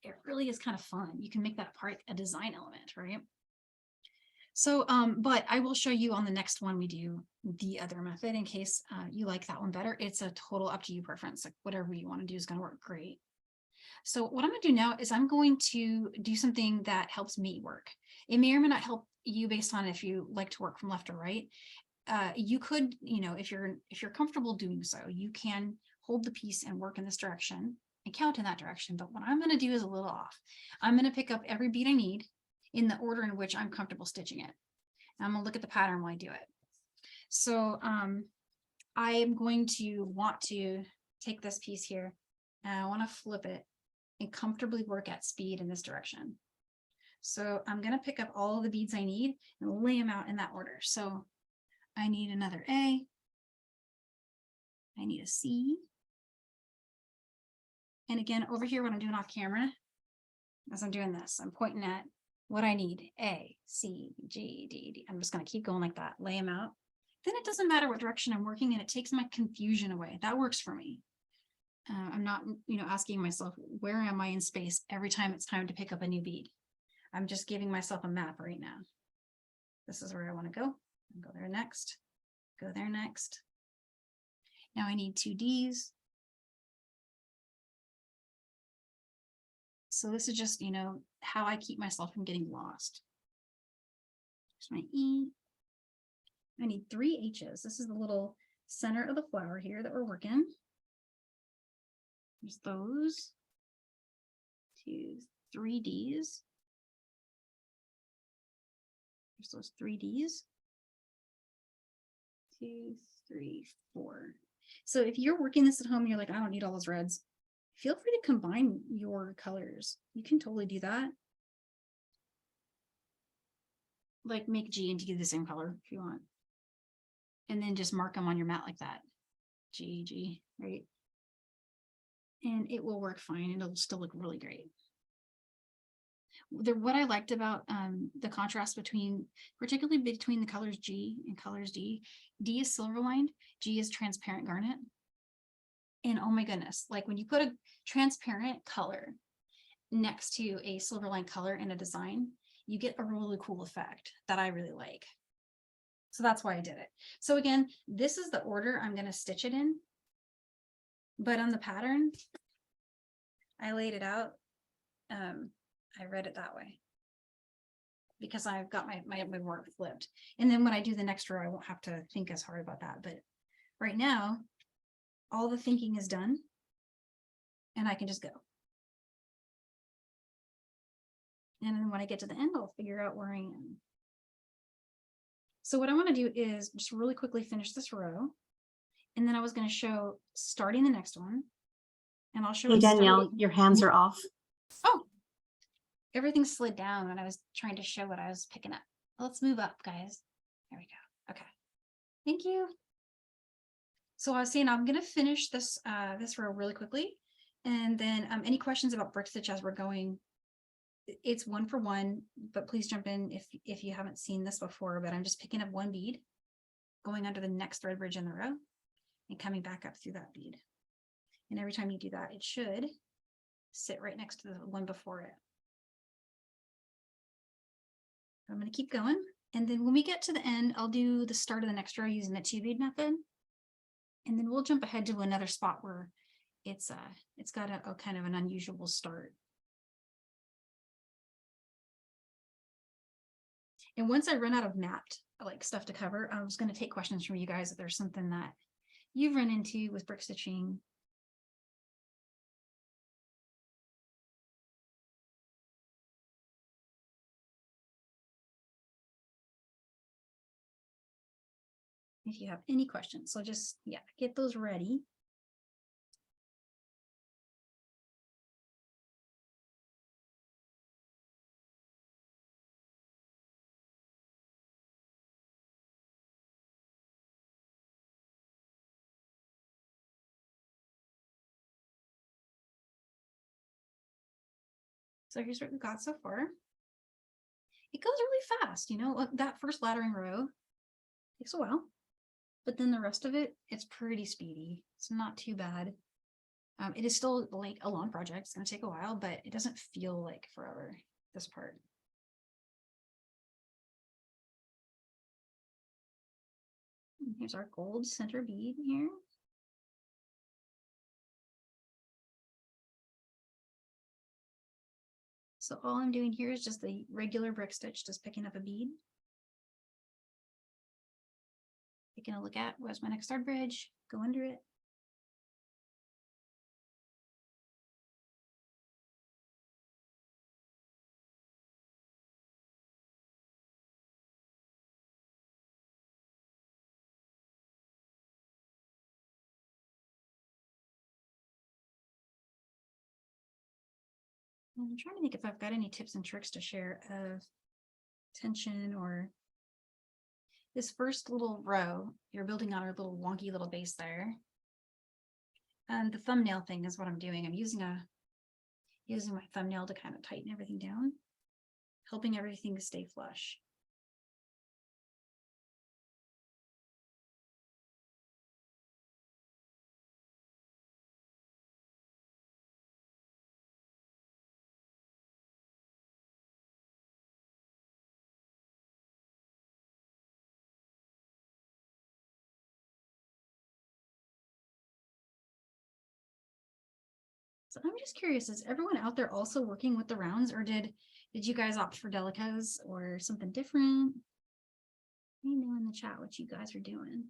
it really is kind of fun. You can make that part a design element, right? So, but I will show you on the next one we do the other method in case you like that one better. It's a total up to you preference. Like whatever you want to do is going to work great. So what I'm going to do now is I'm going to do something that helps me work. It may or may not help you based on if you like to work from left or right. You could, you know, if you're comfortable doing so, you can hold the piece and work in this direction and count in that direction. But what I'm going to do is a little off. I'm going to pick up every bead I need in the order in which I'm comfortable stitching it. And I'm going to look at the pattern while I do it. So I am going to want to take this piece here and I want to flip it and comfortably work at speed in this direction. So I'm going to pick up all the beads I need and lay them out in that order. So I need another A. I need a C. And again, over here, what I'm doing off camera, as I'm doing this, I'm pointing at what I need. A, C, G, D, D. I'm just going to keep going like that, lay them out. Then it doesn't matter what direction I'm working in. It takes my confusion away. That works for me. I'm not, asking myself, where am I in space every time it's time to pick up a new bead? I'm just giving myself a map right now. This is where I want to go. Go there next. Go there next. Now I need 2 Ds. So this is just, how I keep myself from getting lost. There's my E. I need 3 H's. This is the little center of the flower here that we're working. There's those 2, 3 Ds. There's those 3 Ds. 2, 3, 4. So if you're working this at home, you're like, I don't need all those reds. Feel free to combine your colors. You can totally do that. Like make G and D the same color if you want. And then just mark them on your mat like that. G, G, right? And it will work fine and it'll still look really great. What I liked about the contrast particularly between the colors G and colors D, D is silver lined, G is transparent garnet. And oh my goodness, like when you put a transparent color next to a silver line color in a design, you get a really cool effect that I really like. So that's why I did it. So again, this is the order I'm going to stitch it in. But on the pattern, I laid it out. I read it that way because I've got my work flipped. And then when I do the next row, I won't have to think as hard about that. But right now, all the thinking is done and I can just go. And then when I get to the end, I'll figure out where I am. So what I want to do is just really quickly finish this row. And then I was going to show starting the next one. And I'll show Hey, Danielle, your hands are off. Oh, everything slid down when I was trying to show what I was picking up. Let's move up, guys. There we go. Okay. Thank you. So I was saying I'm going to finish this this row really quickly. And then any questions about brick stitch as we're going, it's 1 for 1, but please jump in if you haven't seen this before, but I'm just picking up 1 bead, going under the next thread bridge in the row and coming back up through that bead. And every time you do that, it should sit right next to the one before it. I'm going to keep going. And then when we get to the end, I'll do the start of the next row using the 2 bead method. And then we'll jump ahead to another spot where it's got a kind of an unusual start. And once I run out of mapped like stuff to cover, I was going to take questions from you guys if there's something that you've run into with brick stitching. If you have any questions, so just, yeah, get those ready. So here's what we've got so far. It goes really fast, that first laddering row takes a while, but then the rest of it, it's pretty speedy. It's not too bad. It is still like a long project. It's going to take a while, but it doesn't feel like forever, this part. And here's our gold center bead here. So all I'm doing here is just the regular brick stitch, just picking up a bead. Taking a look at where's my next thread bridge, go under it. I'm trying to think if I've got any tips and tricks to share of tension or this first little row. You're building on our little wonky little base there. And the thumbnail thing is what I'm doing. I'm using my thumbnail to kind of tighten everything down, helping everything to stay flush. So I'm just curious, is everyone out there also working with the rounds, or did you guys opt for delicas or something different? Let me know in the chat what you guys are doing.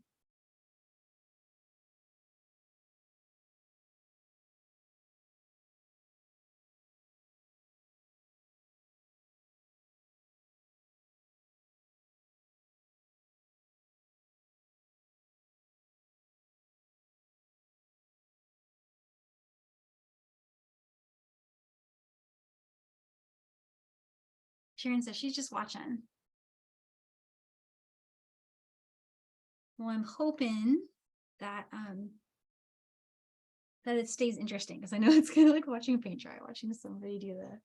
Sharon says she's just watching. Well, I'm hoping that that it stays interesting, because I know it's kind of like watching paint dry, watching somebody do the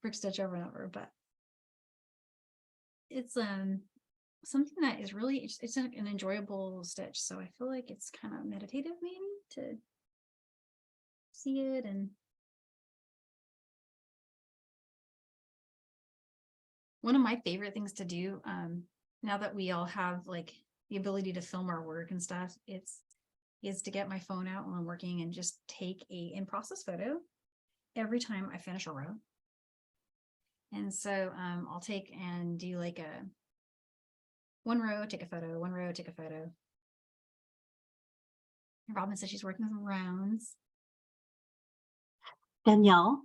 brick stitch over and over, but it's something that is really, it's an enjoyable stitch. So I feel like it's kind of meditative maybe to see it. And one of my favorite things to do, now that we all have like the ability to film our work and stuff, is to get my phone out while I'm working and just take a in-process photo every time I finish a row. And so I'll take and do like a one row, take a photo, one row, take a photo. Robin says she's working with rounds. Danielle,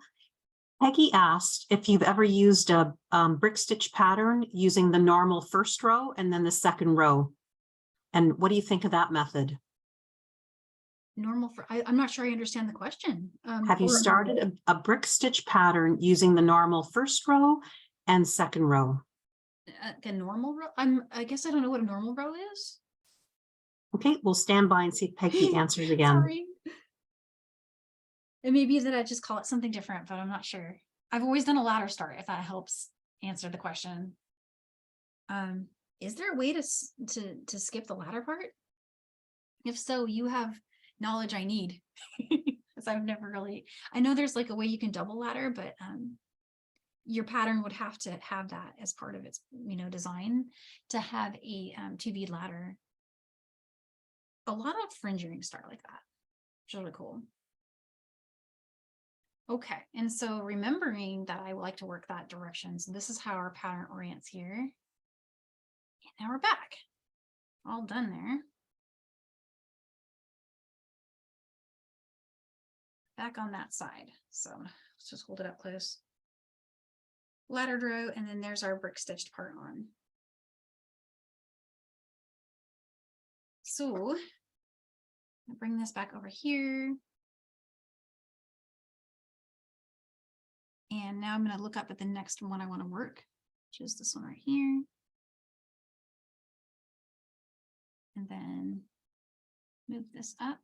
Peggy asked if you've ever used a brick stitch pattern using the normal first row and then the second row. And what do you think of that method? Normal for, I'm not sure I understand the question. Have you started a brick stitch pattern using the normal first row and second row? A normal row? I guess I don't know what a normal row is. Okay, we'll stand by and see if Peggy answers again. Sorry. It may be that I just call it something different, but I'm not sure. I've always done a ladder start, if that helps answer the question. Is there a way to skip the ladder part? If so, you have knowledge I need, because I've never really, I know there's like a way you can double ladder, but your pattern would have to have that as part of its, design, to have a 2 bead ladder. A lot of fringe earrings start like that, which is really cool. Okay, and so remembering that I like to work that direction, so this is how our pattern orients here. And now we're back, all done there. Back on that side, so let's just hold it up close. Laddered row, and then there's our brick stitched part on. So I'll bring this back over here. And now I'm going to look up at the next one I want to work, which is this one right here. And then move this up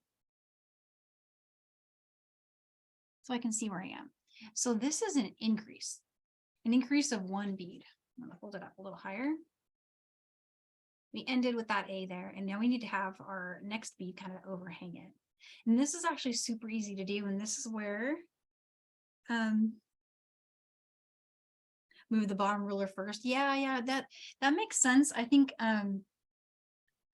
so I can see where I am. So this is an increase of 1 bead. I'm going to hold it up a little higher. We ended with that A there, and now we need to have our next bead kind of overhang it. And this is actually super easy to do, and this is where move the bottom ruler first. Yeah, that makes sense. I think I'm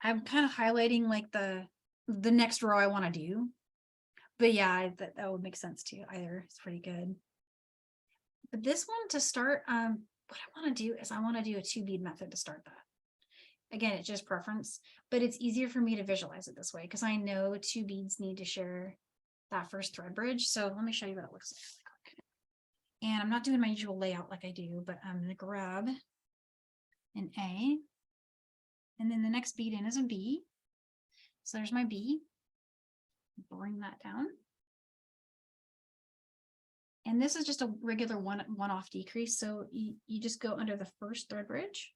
kind of highlighting like the next row I want to do. But yeah, that would make sense too. Either it's pretty good. But this one to start, what I want to do is I want to do a 2 bead method to start that. Again, it's just preference, but it's easier for me to visualize it this way because I know 2 beads need to share that first thread bridge. So let me show you what it looks like. And I'm not doing my usual layout like I do, but I'm going to grab an A, and then the next bead in is a B. So there's my B. Bring that down. And this is just a regular one-off decrease. So you just go under the first thread bridge.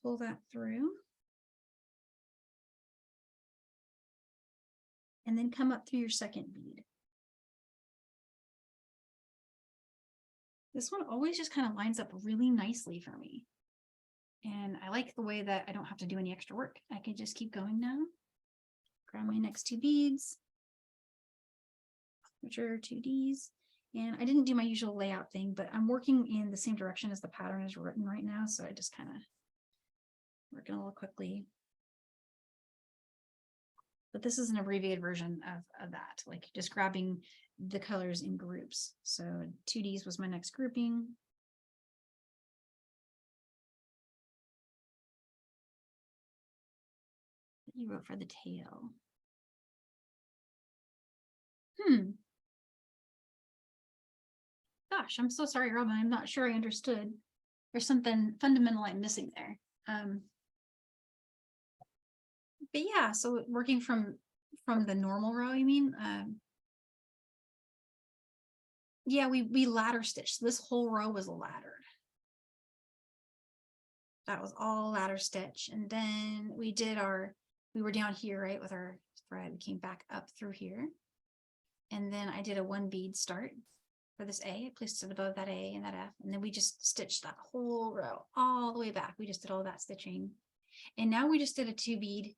Pull that through. And then come up through your second bead. This one always just kind of lines up really nicely for me. And I like the way that I don't have to do any extra work. I can just keep going now. Grab my next 2 beads, which are 2Ds. And I didn't do my usual layout thing, but I'm working in the same direction as the pattern is written right now. So I just kind of working a little quickly. But this is an abbreviated version of that, like just grabbing the colors in groups. So 2Ds was my next grouping. You wrote for the tail. Gosh, I'm so sorry, Robin. I'm not sure I understood. There's something fundamental I'm missing there. But yeah, so working from the normal row, you mean? Yeah, we ladder stitched. This whole row was laddered. That was all ladder stitch. And then we were down here, right, with our thread. We came back up through here. And then I did a 1 bead start for this A. I placed it above that A and that F. And then we just stitched that whole row all the way back. We just did all that stitching. And now we just did a 2 bead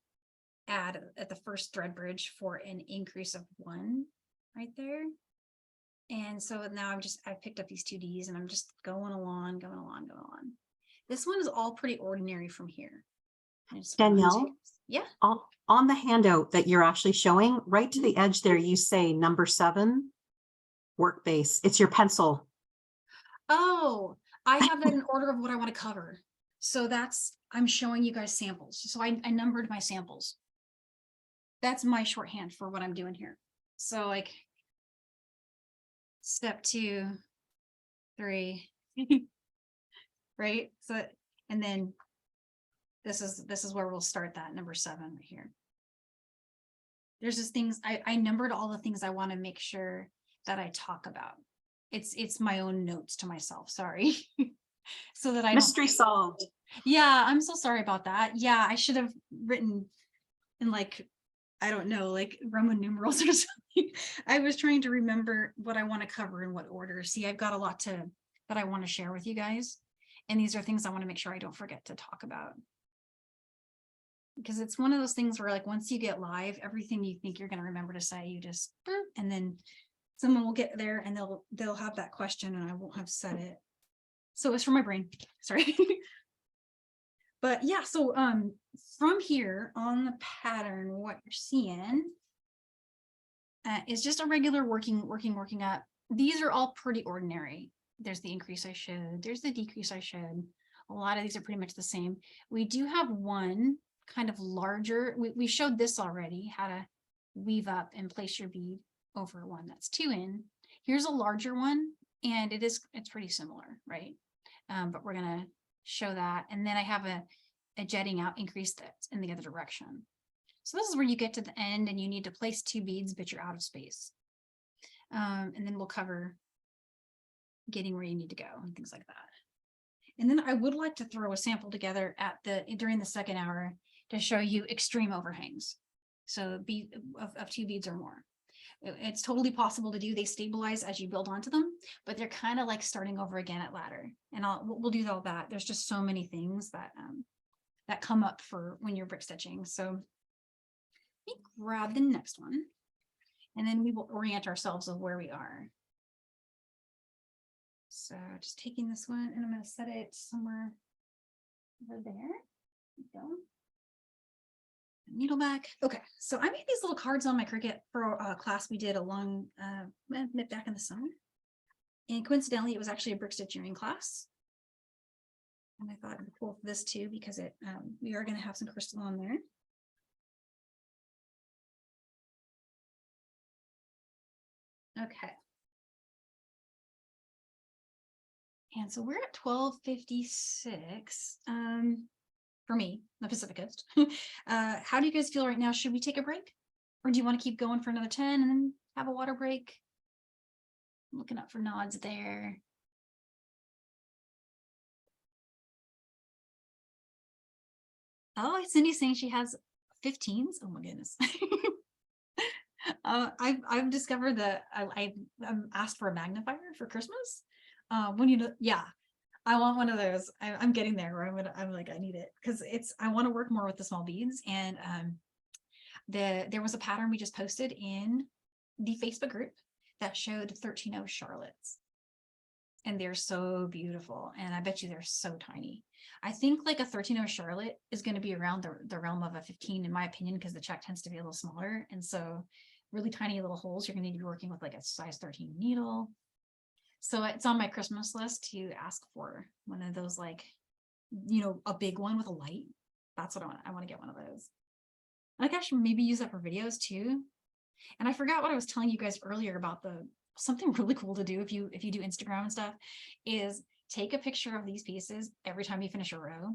add at the first thread bridge for an increase of 1 right there. And so now I've picked up these 2Ds and I'm just going along. This one is all pretty ordinary from here. Danielle? Yeah. On the handout that you're actually showing, right to the edge there, you say number 7, work base. It's your pencil. Oh, I have that in order of what I want to cover. So I'm showing you guys samples. So I numbered my samples. That's my shorthand for what I'm doing here. So like step 2, 3, right? So, and then this is where we'll start that number 7 right here. There's just things I numbered all the things I want to make sure that I talk about. It's my own notes to myself. Sorry. So that I mystery solved. Yeah, I'm so sorry about that. Yeah, I should have written in like, I don't know, like Roman numerals or something. I was trying to remember what I want to cover in what order. See, I've got a lot that I want to share with you guys. And these are things I want to make sure I don't forget to talk about. Because it's one of those things where like once you get live, everything you think you're going to remember to say, you just, and then someone will get there and they'll have that question and I won't have said it. So it's from my brain, sorry. But yeah, so from here on the pattern, what you're seeing is just a regular working up. These are all pretty ordinary. There's the increase I should, there's the decrease I should. A lot of these are pretty much the same. We do have one kind of larger, we showed this already, how to weave up and place your bead over one that's 2 in. Here's a larger one, and it's pretty similar, right? But we're gonna show that. And then I have a jetting out increase that's in the other direction. So this is where you get to the end and you need to place 2 beads, but you're out of space. And then we'll cover getting where you need to go and things like that. And then I would like to throw a sample together during the second hour to show you extreme overhangs. So of 2 beads or more. It's totally possible to do. They stabilize as you build onto them, but they're kind of like starting over again at ladder. And we'll do all that. There's just so many things that come up for when you're brick stitching. So let me grab the next one, and then we will orient ourselves of where we are. So just taking this one, and I'm going to set it somewhere over there. There we go. Needle back. Okay, so I made these little cards on my Cricut for a class we did along back in the summer, and coincidentally it was actually a brick stitching class, and I thought it'd be cool for this too because we are going to have some crystal on there. Okay, and so we're at 12:56 for me, the Pacific Coast. How do you guys feel right now? Should we take a break Or do you want to keep going for another 10 and then have a water break? I'm looking up for nods there. Oh, Cindy's saying she has 15s. Oh my goodness. I've discovered that I asked for a magnifier for Christmas. When you know, yeah, I want one of those. I'm getting there where I'm like, I need it because I want to work more with the small beads. And there was a pattern we just posted in the Facebook group that showed 13-0 Charlottes. And they're so beautiful. And I bet you they're so tiny. I think like a 13-0 Charlotte is going to be around the realm of a 15, in my opinion, because the Czech tends to be a little smaller. And so really tiny little holes, you're going to need to be working with like a size 13 needle. So it's on my Christmas list to ask for one of those, like, you know, a big one with a light. That's what I want. I want to get one of those. I think I should maybe use that for videos too. And I forgot what I was telling you guys earlier about something really cool to do if you do Instagram and stuff is take a picture of these pieces every time you finish a row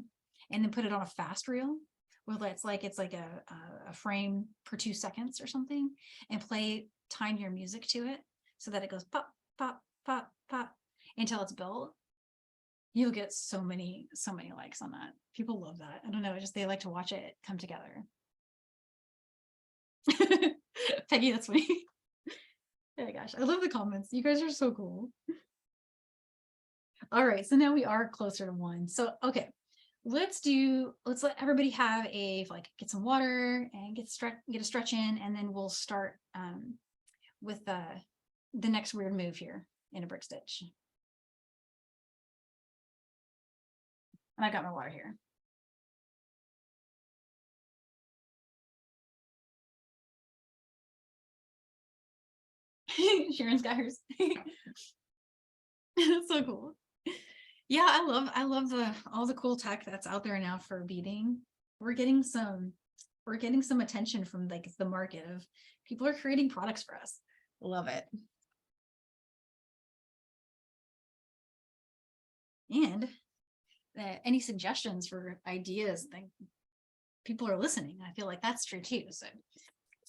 and then put it on a fast reel where it's like a frame per 2 seconds or something, and time your music to it so that it goes pop, pop, pop, pop until it's built. You'll get so many likes on that. People love that. I don't know, they like to watch it come together. Peggy, that's funny. Oh my gosh, I love the comments. You guys are so cool. All right, so now we are closer to 1. So, okay, let's let everybody have get some water and get a stretch in, and then we'll start with the next weird move here in a brick stitch. And I got my water here. Sharon's got hers. That's so cool. Yeah, I love all the cool tech that's out there now for beading. We're getting some attention from like the market of people are creating products for us. Love it. And any suggestions for ideas, like people are listening. I feel like that's true too. So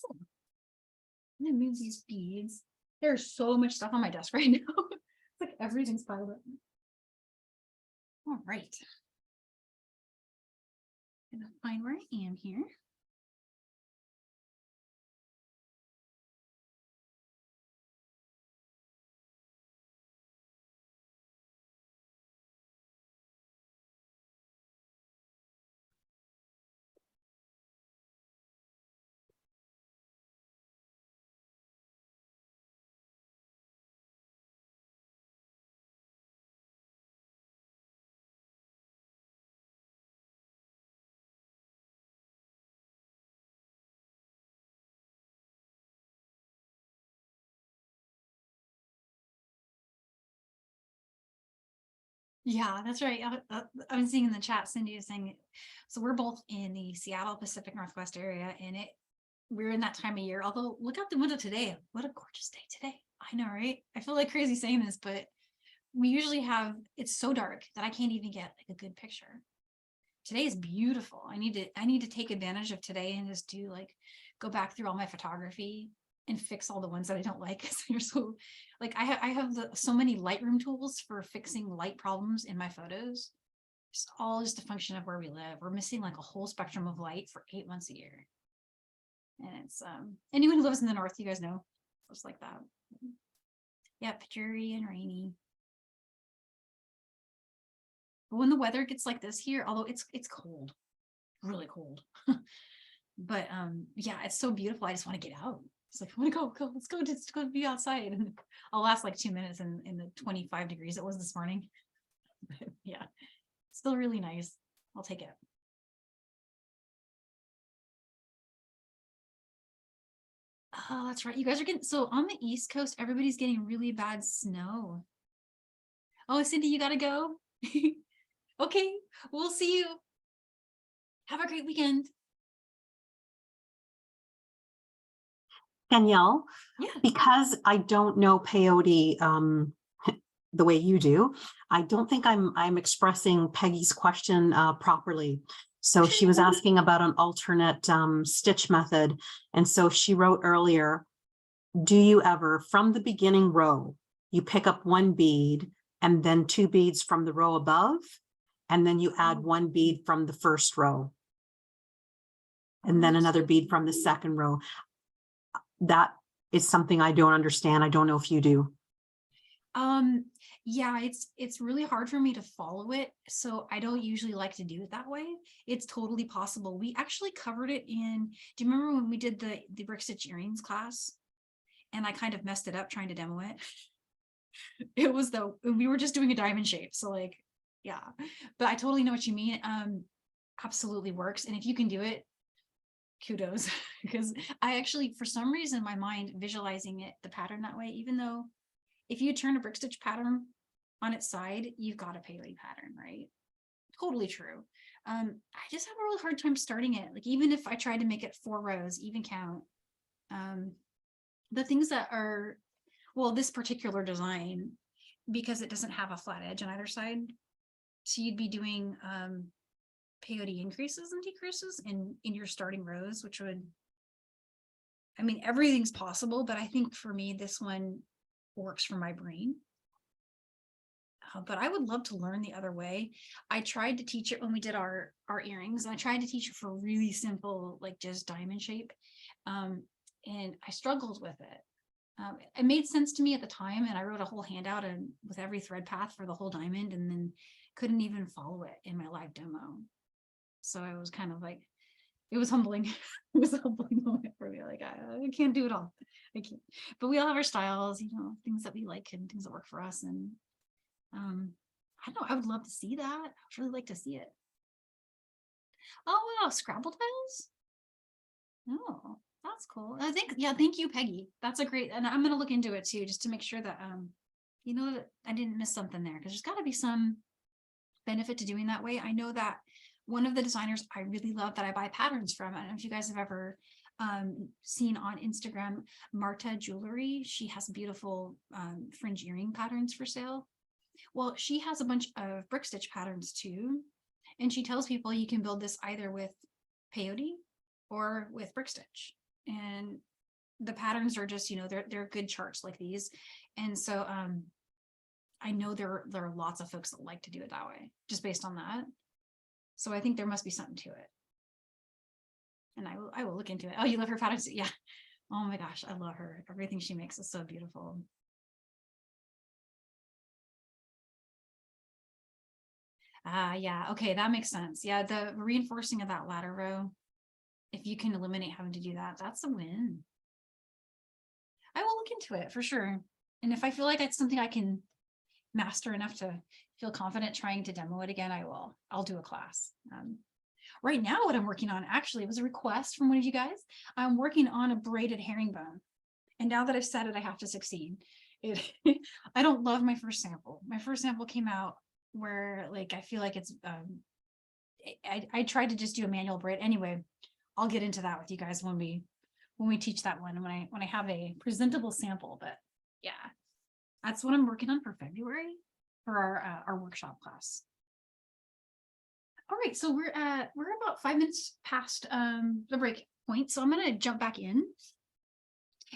I'm gonna move these beads. There's so much stuff on my desk right now. It's like everything's piled up. All right. I'm gonna find where I am here. Yeah, that's right. I was seeing in the chat, Cindy is saying, so we're both in the Seattle Pacific Northwest area, and we're in that time of year. Although look out the window today. What a gorgeous day today. I know, right? I feel like crazy saying this, but we usually it's so dark that I can't even get like a good picture. Today is beautiful. I need to take advantage of today and just go back through all my photography and fix all the ones that I don't like, because they're so like I have so many Lightroom tools for fixing light problems in my photos. It's all just a function of where we live. We're missing like a whole spectrum of light for 8 months a year. And it's anyone who lives in the north, you guys know, just like that. Yeah, dreary and rainy. But when the weather gets like this here, although it's cold, really cold. But yeah, it's so beautiful. I just want to get out. It's like, I want to go, let's go be outside. And I'll last like 2 minutes in the 25 degrees it was this morning. But yeah, still really nice. I'll take it. Oh, that's right. You guys are getting, so on the East Coast, everybody's getting really bad snow. Oh, Cindy, you gotta go. Okay, we'll see you. Have a great weekend. Danielle, Yeah. because I don't know peyote the way you do, I don't think I'm expressing Peggy's question properly. So she was asking about an alternate stitch method. And so she wrote earlier, do you ever, from the beginning row, you pick up one bead and then two beads from the row above, and then you add one bead from the first row, and then another bead from the second row? That is something I don't understand. I don't know if you do. Yeah, it's really hard for me to follow it, so I don't usually like to do it that way. It's totally possible. We actually covered it in, do you remember when we did the brick stitch earrings class and I kind of messed it up trying to demo it? It was we were just doing a diamond shape, so like, yeah, but I totally know what you mean. Absolutely works, and if you can do it, kudos. Because I actually, for some reason, in my mind, visualizing it, the pattern that way, even though if you turn a brick stitch pattern on its side, you've got a peyote pattern, right? Totally true. I just have a really hard time starting it. Like, even if I tried to make it 4 rows, even count, the things that are, well, this particular design, because it doesn't have a flat edge on either side, so you'd be doing peyote increases and decreases in your starting rows, which would, I mean, everything's possible, but I think for me, this one works for my brain. But I would love to learn the other way. I tried to teach it when we did our earrings, and I tried to teach it for really simple, like just diamond shape. And I struggled with it. It made sense to me at the time, and I wrote a whole handout and with every thread path for the whole diamond, and then couldn't even follow it in my live demo. So I was kind of like, it was humbling. It was a humbling moment for me. Like, I can't do it all. I can't. But we all have our styles, you know, things that we like and things that work for us. And I don't know, I would love to see that. I would really like to see it. Oh wow, Scrabble tiles. Oh, that's cool. I think, yeah, thank you, Peggy. That's a great, and I'm gonna look into it too, just to make sure that you know, that I didn't miss something there, because there's got to be some benefit to doing that way. I know that one of the designers I really love that I buy patterns from, I don't know if you guys have ever seen on Instagram, Marta Jewelry. She has beautiful fringe earring patterns for sale. Well, she has a bunch of brick stitch patterns too. And she tells people you can build this either with peyote or with brick stitch. And the patterns are just, you know, they're good charts like these. And so I know there are lots of folks that like to do it that way, just based on that. So I think there must be something to it. And I will look into it. Oh, you love her patterns? Yeah. Oh my gosh, I love her. Everything she makes is so beautiful. Yeah, okay, that makes sense. Yeah, the reinforcing of that ladder row, if you can eliminate having to do that, that's a win. I will look into it for sure. And if I feel like it's something I can master enough to feel confident trying to demo it again, I'll do a class. Right now, what I'm working on actually was a request from one of you guys. I'm working on a braided herringbone. And now that I've said it, I have to succeed. I don't love my first sample. My first sample came out where, like, I feel like it's I tried to just do a manual braid. Anyway, I'll get into that with you guys when we teach that one, when I have a presentable sample. But yeah, that's what I'm working on for February for our workshop class. All right, so we're about 5 minutes past the break point, so I'm gonna jump back in.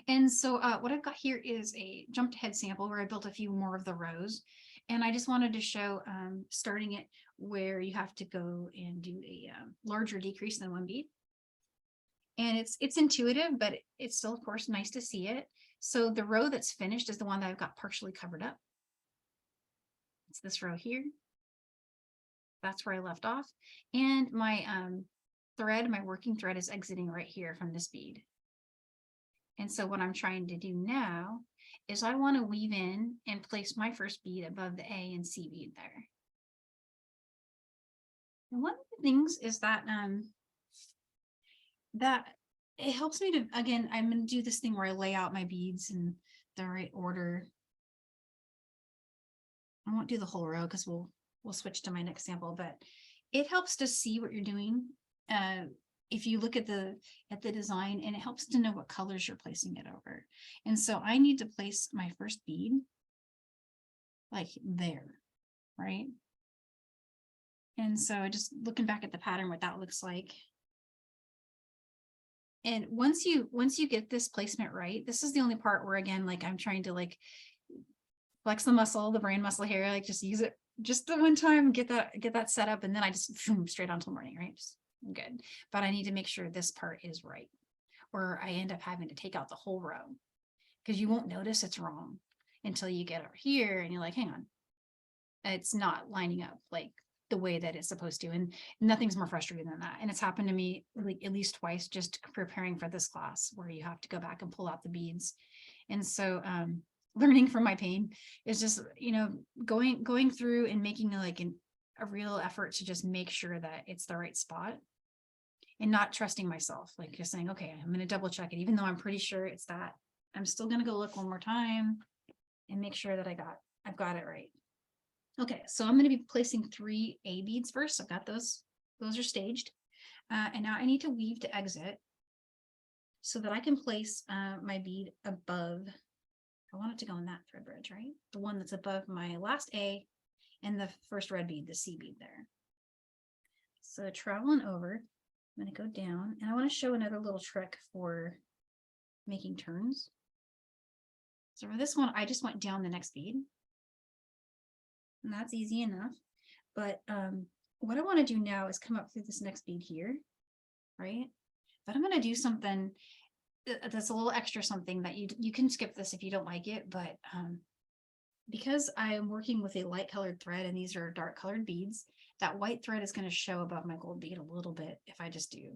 And so what I've got here is a jumped ahead sample where I built a few more of the rows. And I just wanted to show starting it where you have to go and do a larger decrease than 1 bead. And it's intuitive, but it's still, of course, nice to see it. So the row that's finished is the one that I've got partially covered up. It's this row here. That's where I left off. And my thread, my working thread, is exiting right here from this bead. And so what I'm trying to do now is I want to weave in and place my first bead above the A and C bead there. And one of the things is that that it helps me to, again, I'm going to do this thing where I lay out my beads in the right order. I won't do the whole row because we'll switch to my next sample, but it helps to see what you're doing. If you look at the design, and it helps to know what colors you're placing it over. And so I need to place my first bead like there, right? And so just looking back at the pattern, what that looks like. And once you get this placement right, this is the only part where, again, like I'm trying to like flex the muscle, the brain muscle here, like just use it just the one time, get that set up, and then I just straight on till morning, right? Just, I'm good. But I need to make sure this part is right, or I end up having to take out the whole row, because you won't notice it's wrong until you get over here and you're like, hang on, it's not lining up like the way that it's supposed to. And nothing's more frustrating than that. And it's happened to me like at least twice just preparing for this class, where you have to go back and pull out the beads. And so learning from my pain is just, you know, going through and making like a real effort to just make sure that it's the right spot, and not trusting myself, like just saying, okay, I'm going to double check it, even though I'm pretty sure it's that. I'm still going to go look one more time and make sure that I've got it right. Okay, so I'm going to be placing 3 A beads first. I've got those are staged. And now I need to weave to exit so that I can place my bead above. I want it to go in that thread bridge, right? The one that's above my last A and the first red bead, the C bead there. So traveling over, I'm going to go down, and I want to show another little trick for making turns. So for this one, I just went down the next bead. And that's easy enough. But what I want to do now is come up through this next bead here, right? But I'm going to do something that's a little extra, something that you can skip this if you don't like it. But because I am working with a light colored thread and these are dark colored beads, that white thread is going to show above my gold bead a little bit if I just do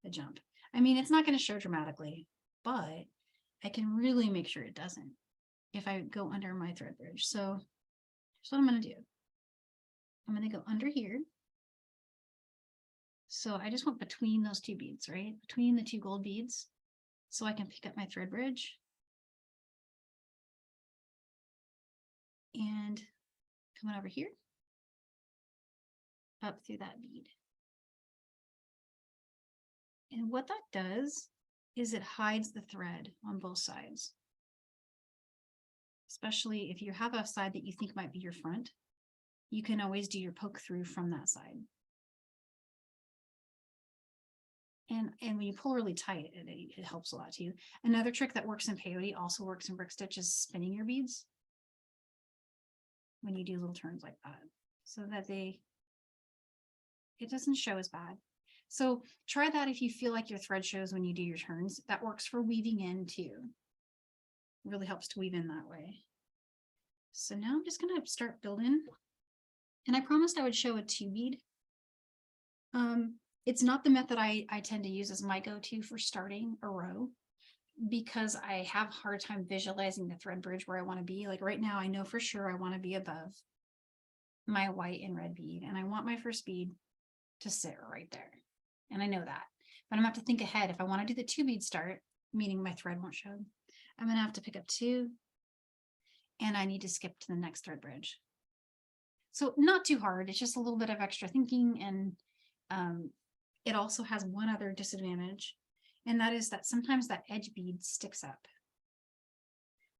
a jump. I mean, it's not going to show dramatically, but I can really make sure it doesn't if I go under my thread bridge. So here's what I'm going to do. I'm going to go under here. So I just went between those 2 beads, right? Between the 2 gold beads, so I can pick up my thread bridge. And coming over here, up through that bead. And what that does is it hides the thread on both sides. Especially if you have a side that you think might be your front, you can always do your poke through from that side. And when you pull really tight, it helps a lot too. Another trick that works in peyote also works in brick stitch is spinning your beads when you do little turns like that, so that it doesn't show as bad. So try that if you feel like your thread shows when you do your turns. That works for weaving in too. Really helps to weave in that way. So now I'm just going to start building. And I promised I would show a 2 bead. It's not the method I tend to use as my go-to for starting a row, because I have a hard time visualizing the thread bridge where I want to be. Like right now, I know for sure I want to be above my white and red bead, and I want my first bead to sit right there. And I know that, but I'm gonna have to think ahead. If I want to do the 2 bead start, meaning my thread won't show, I'm gonna have to pick up 2, and I need to skip to the next thread bridge. So not too hard. It's just a little bit of extra thinking. And it also has one other disadvantage, and that is that sometimes that edge bead sticks up.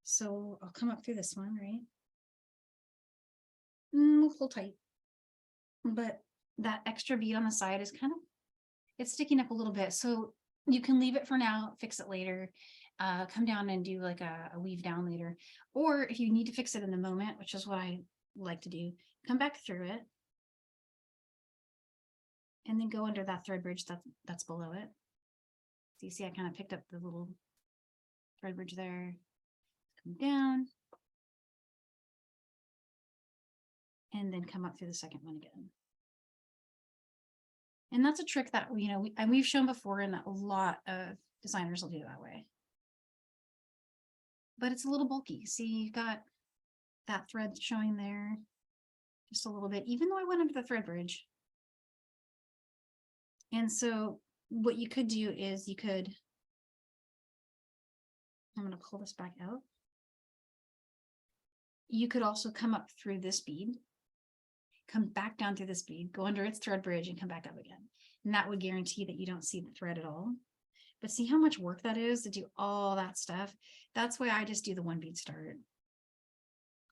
So I'll come up through this one, right? We'll pull tight, but that extra bead on the side is it's sticking up a little bit. So you can leave it for now, fix it later, come down and do like a weave down later. Or if you need to fix it in the moment, which is what I like to do, come back through it and then go under that thread bridge that's below it. So you see I kind of picked up the little thread bridge there, come down, and then come up through the second one again. And that's a trick that, you know, we've shown before, and a lot of designers will do it that way. But it's a little bulky. See, you've got that thread showing there just a little bit, even though I went under the thread bridge. And so what you could do is I'm going to pull this back out. You could also come up through this bead, come back down through this bead, go under its thread bridge, and come back up again. And that would guarantee that you don't see the thread at all. But see how much work that is to do all that stuff? That's why I just do the 1 bead start.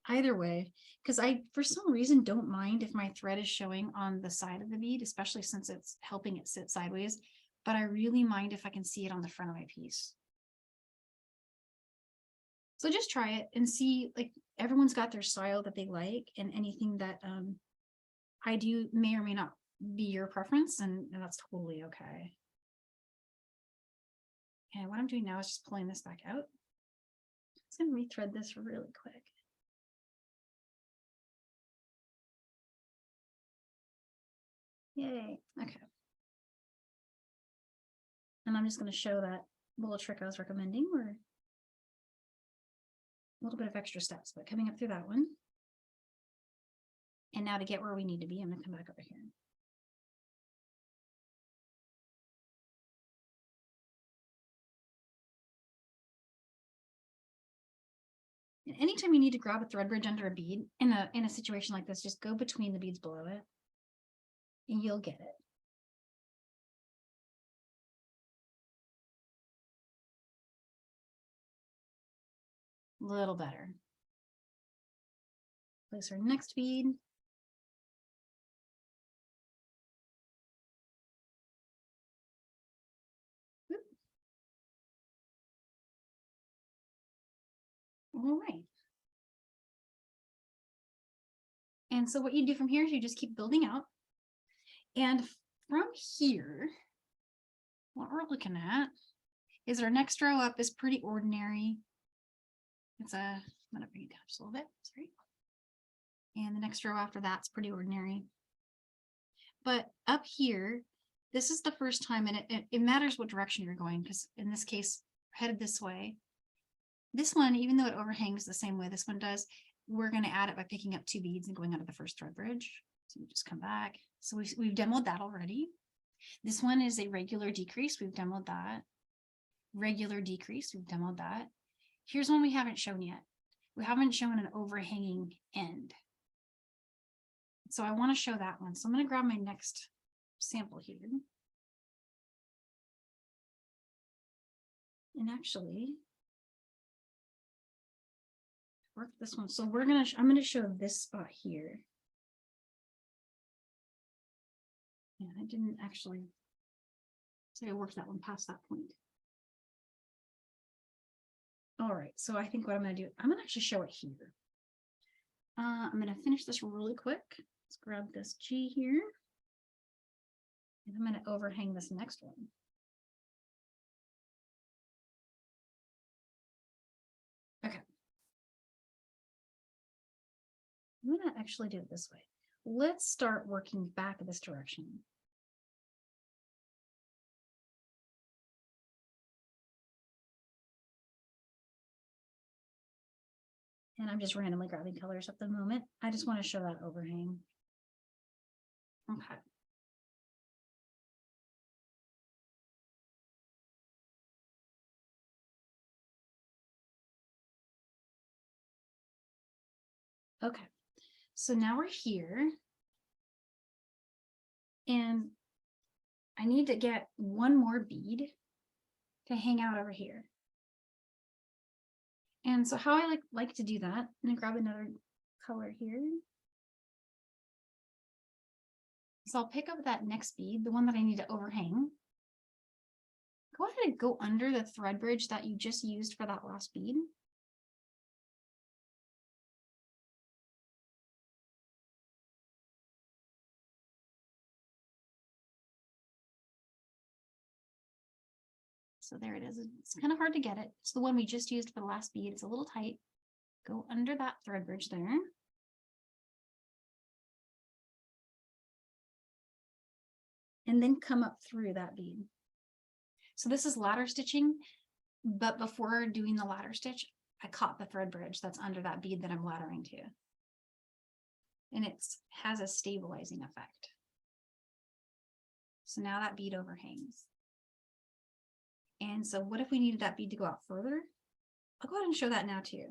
either way, because I, for some reason, don't mind if my thread is showing on the side of the bead, especially since it's helping it sit sideways, but I really mind if I can see it on the front of my piece. So just try it and see, like, everyone's got their style that they like, and anything that I do may or may not be your preference, and that's totally okay. And what I'm doing now is just pulling this back out. I'm going to rethread this really quick. Yay. Okay. And I'm just going to show that little trick I was recommending, where a little bit of extra steps, but coming up through that one. And now to get where we need to be, I'm going to come back over here. And anytime you need to grab a thread bridge under a bead in a situation like this, just go between the beads below it and you'll get it. A little better. Place our next bead. Oop. All right. And so what you do from here is you just keep building out. And from here, what we're looking at is our next row up is pretty ordinary. It's a, I'm gonna bring it down just a little bit, sorry. And the next row after that's pretty ordinary. But up here, this is the first time, and it matters what direction you're going, because in this case, headed this way. This one, even though it overhangs the same way this one does, we're going to add it by picking up 2 beads and going under the first thread bridge. So we just come back. So we've demoed that already. This one is a regular decrease. We've demoed that. Regular decrease. We've demoed that. Here's one we haven't shown yet. We haven't shown an overhanging end. So I want to show that one. So I'm going to grab my next sample here. And actually work this one. So I'm going to show this spot here. Yeah, I didn't actually say I worked that one past that point. All right, so I think what I'm going to do, I'm going to actually show it here. I'm going to finish this really quick. Let's grab this G here. And I'm going to overhang this next one. Okay. I'm going to actually do it this way. Let's start working back this direction. And I'm just randomly grabbing colors at the moment. I just want to show that overhang. Okay. Okay, so now we're here. And I need to get one more bead to hang out over here. And so how I like to do that, I'm gonna grab another color here. So I'll pick up that next bead, the one that I need to overhang. Go ahead and go under the thread bridge that you just used for that last bead. So there it is. It's kind of hard to get it. It's the one we just used for the last bead. It's a little tight. Go under that thread bridge there. And then come up through that bead. So this is ladder stitching, but before doing the ladder stitch, I caught the thread bridge that's under that bead that I'm laddering to. And it has a stabilizing effect. So now that bead overhangs. And so what if we needed that bead to go out further? I'll go ahead and show that now too.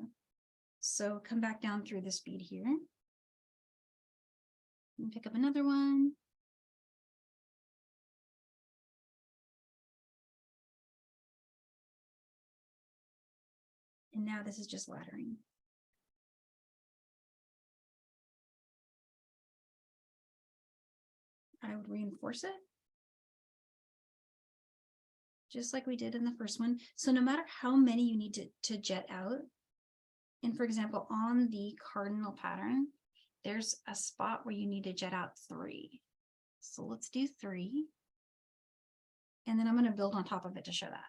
So come back down through this bead here. And pick up another one. And now this is just laddering. I would reinforce it. Just like we did in the first one. So no matter how many you need to jet out, and for example, on the cardinal pattern, there's a spot where you need to jet out 3. So let's do 3. And then I'm going to build on top of it to show that.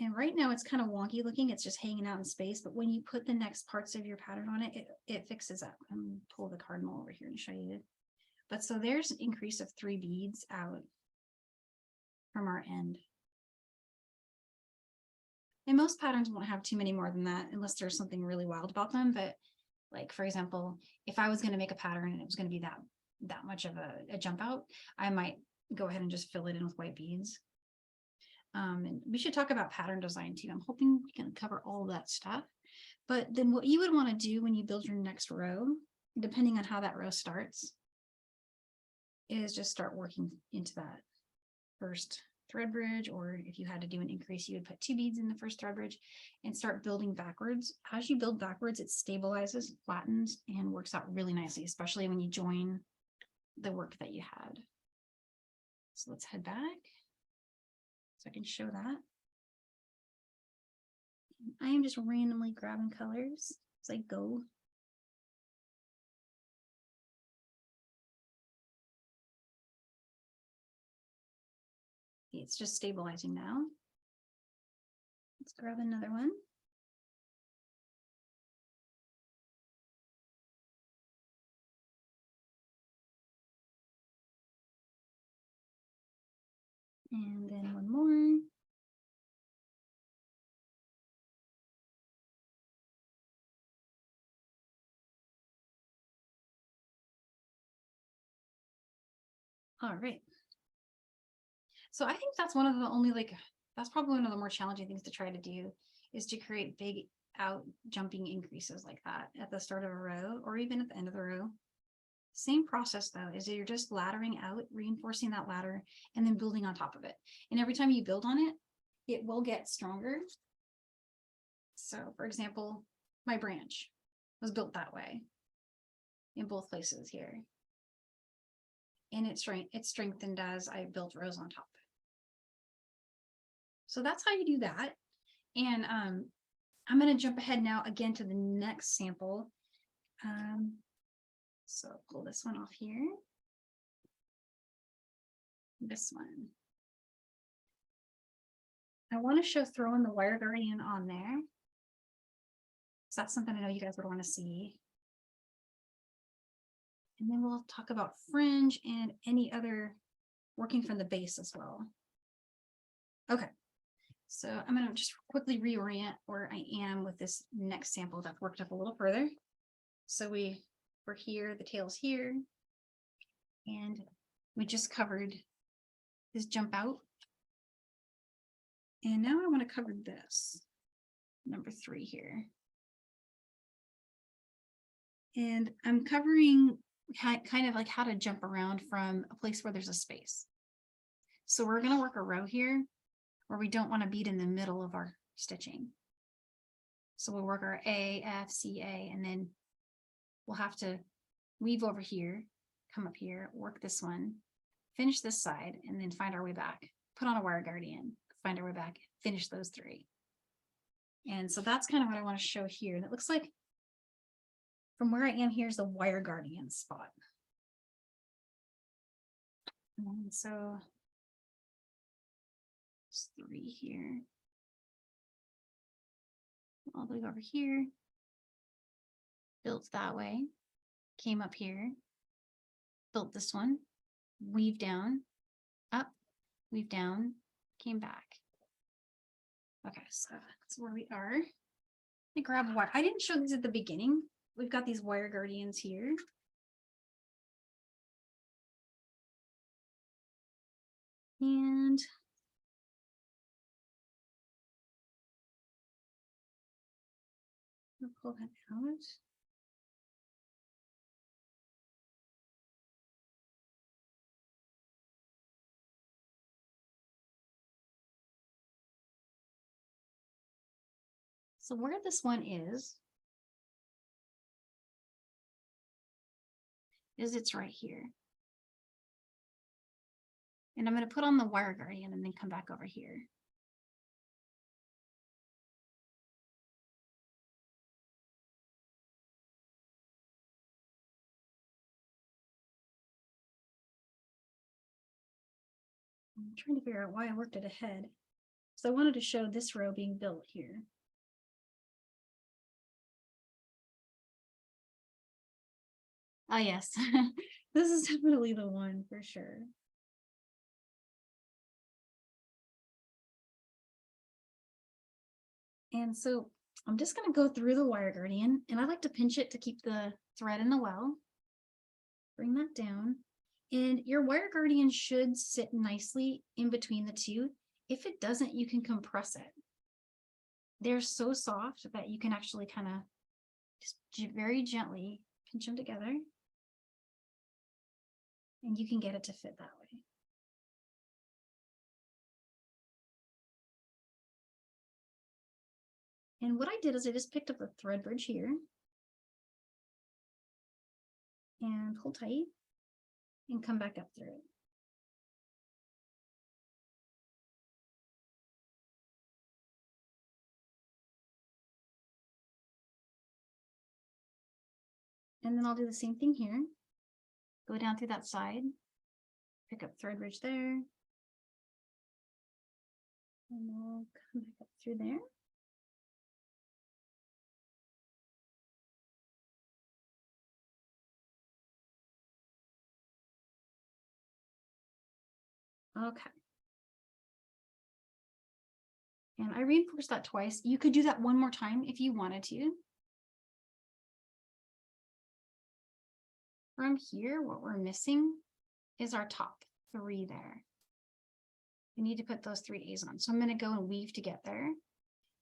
And right now it's kind of wonky looking. It's just hanging out in space. But when you put the next parts of your pattern on it, it fixes up. I'm going to pull the cardinal over here and show you. But so there's an increase of 3 beads out from our end. And most patterns won't have too many more than that unless there's something really wild about them. But like, for example, if I was going to make a pattern and it was going to be that much of a jump out, I might go ahead and just fill it in with white beads. And we should talk about pattern design too. I'm hoping we can cover all that stuff. But then what you would want to do when you build your next row, depending on how that row starts, is just start working into that first thread bridge, or if you had to do an increase, you would put 2 beads in the first thread bridge and start building backwards. As you build backwards, it stabilizes, flattens, and works out really nicely, especially when you join the work that you had. So let's head back so I can show that. I am just randomly grabbing colors as I go. It's just stabilizing now. Let's grab another one. And then one more. All right. So I think that's one of the only, that's probably one of the more challenging things to try to do, is to create big out jumping increases like that at the start of a row or even at the end of the row. Same process though, is you're just laddering out, reinforcing that ladder, and then building on top of it. And every time you build on it, it will get stronger. So for example, my branch was built that way in both places here. And it strengthened as I built rows on top. So that's how you do that. And I'm going to jump ahead now again to the next sample. So pull this one off here. This one. I want to show throwing the wire guardian on there. So that's something I know you guys would want to see. And then we'll talk about fringe and any other working from the base as well. Okay, so I'm going to just quickly reorient where I am with this next sample that's worked up a little further. So we're here, the tail's here, and we just covered this jump out. And now I want to cover this, number 3 here. And I'm covering kind of like how to jump around from a place where there's a space. So we're going to work a row here where we don't want to bead in the middle of our stitching. So we'll work our A, F, C, A, and then we'll have to weave over here, come up here, work this one, finish this side, and then find our way back, put on a wire guardian, find our way back, finish those 3. And so that's kind of what I want to show here. And it looks like from where I am, here's the wire guardian spot. And so just 3 here. All the way over here. Built that way. Came up here. Built this one. Weave down. Up. Weave down. Came back. Okay, so that's where we are. Let me grab a wire. I didn't show these at the beginning. We've got these wire guardians here. And I'll pull that out. So where this one is is it's right here. And I'm going to put on the wire guardian and then come back over here. I'm trying to figure out why I worked it ahead. So I wanted to show this row being built here. Oh yes, this is definitely the one for sure. And so I'm just going to go through the wire guardian, and I like to pinch it to keep the thread in the well. Bring that down. And your wire guardian should sit nicely in between the two. If it doesn't, you can compress it. They're so soft that you can actually kind of just very gently pinch them together. And you can get it to fit that way. And what I did is I just picked up the thread bridge here and pull tight and come back up through it. And then I'll do the same thing here. Go down through that side, pick up thread bridge there. And we'll come back up through there. Okay. And I reinforced that twice. You could do that one more time if you wanted to. From here, what we're missing is our top 3 there. We need to put those 3 A's on. So I'm going to go and weave to get there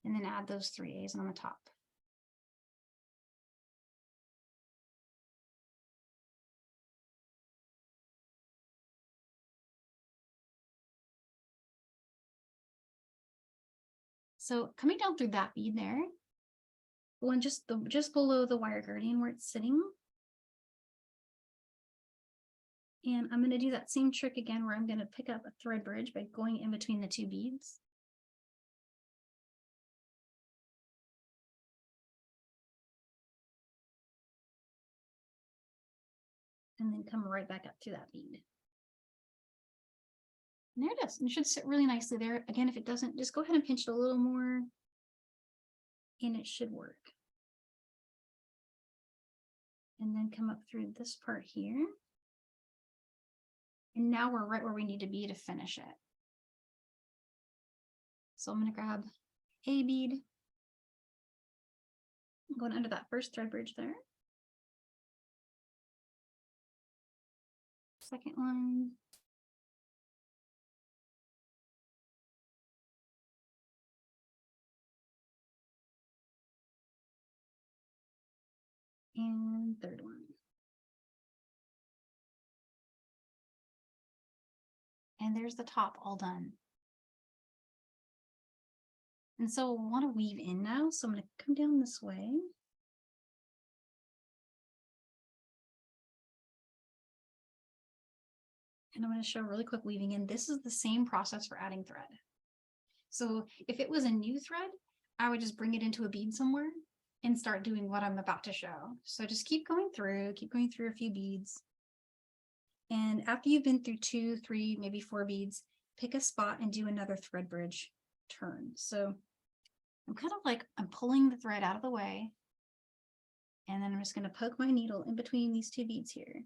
and then add those 3 A's on the top. So coming down through that bead there, one just below the wire guardian where it's sitting. And I'm going to do that same trick again where I'm going to pick up a thread bridge by going in between the 2 beads. And then come right back up through that bead. And there it is. And it should sit really nicely there. Again, if it doesn't, just go ahead and pinch it a little more and it should work. And then come up through this part here. And now we're right where we need to be to finish it. So I'm going to grab a bead. I'm going under that first thread bridge there. Second one. And third one. And there's the top all done. And so I want to weave in now. So I'm going to come down this way. And I'm going to show really quick weaving in. This is the same process for adding thread. So if it was a new thread, I would just bring it into a bead somewhere and start doing what I'm about to show. So just keep going through a few beads. And after you've been through 2, 3, maybe 4 beads, pick a spot and do another thread bridge turn. So I'm kind of like, I'm pulling the thread out of the way. And then I'm just going to poke my needle in between these 2 beads here.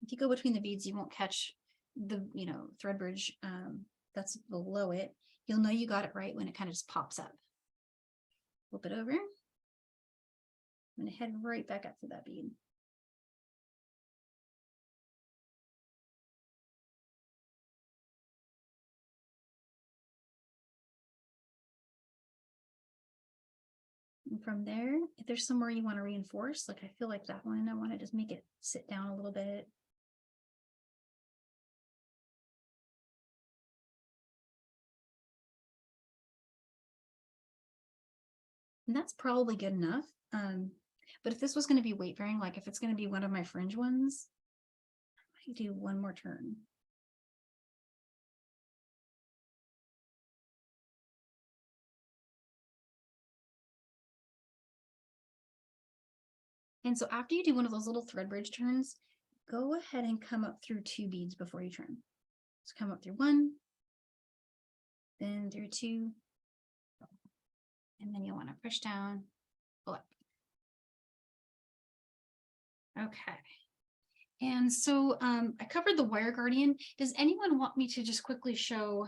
If you go between the beads, you won't catch the, thread bridge that's below it. You'll know you got it right when it kind of just pops up. Flip it over. I'm going to head right back up to that bead. And from there, if there's somewhere you want to reinforce, like I feel like that one, I want to just make it sit down a little bit. And that's probably good enough. But if this was going to be weight bearing, like if it's going to be one of my fringe ones, I do one more turn. And so after you do one of those little thread bridge turns, go ahead and come up through 2 beads before you turn. So come up through 1, then through 2, and then you'll want to push down, pull up. Okay. And so I covered the wire guardian. Does anyone want me to just quickly show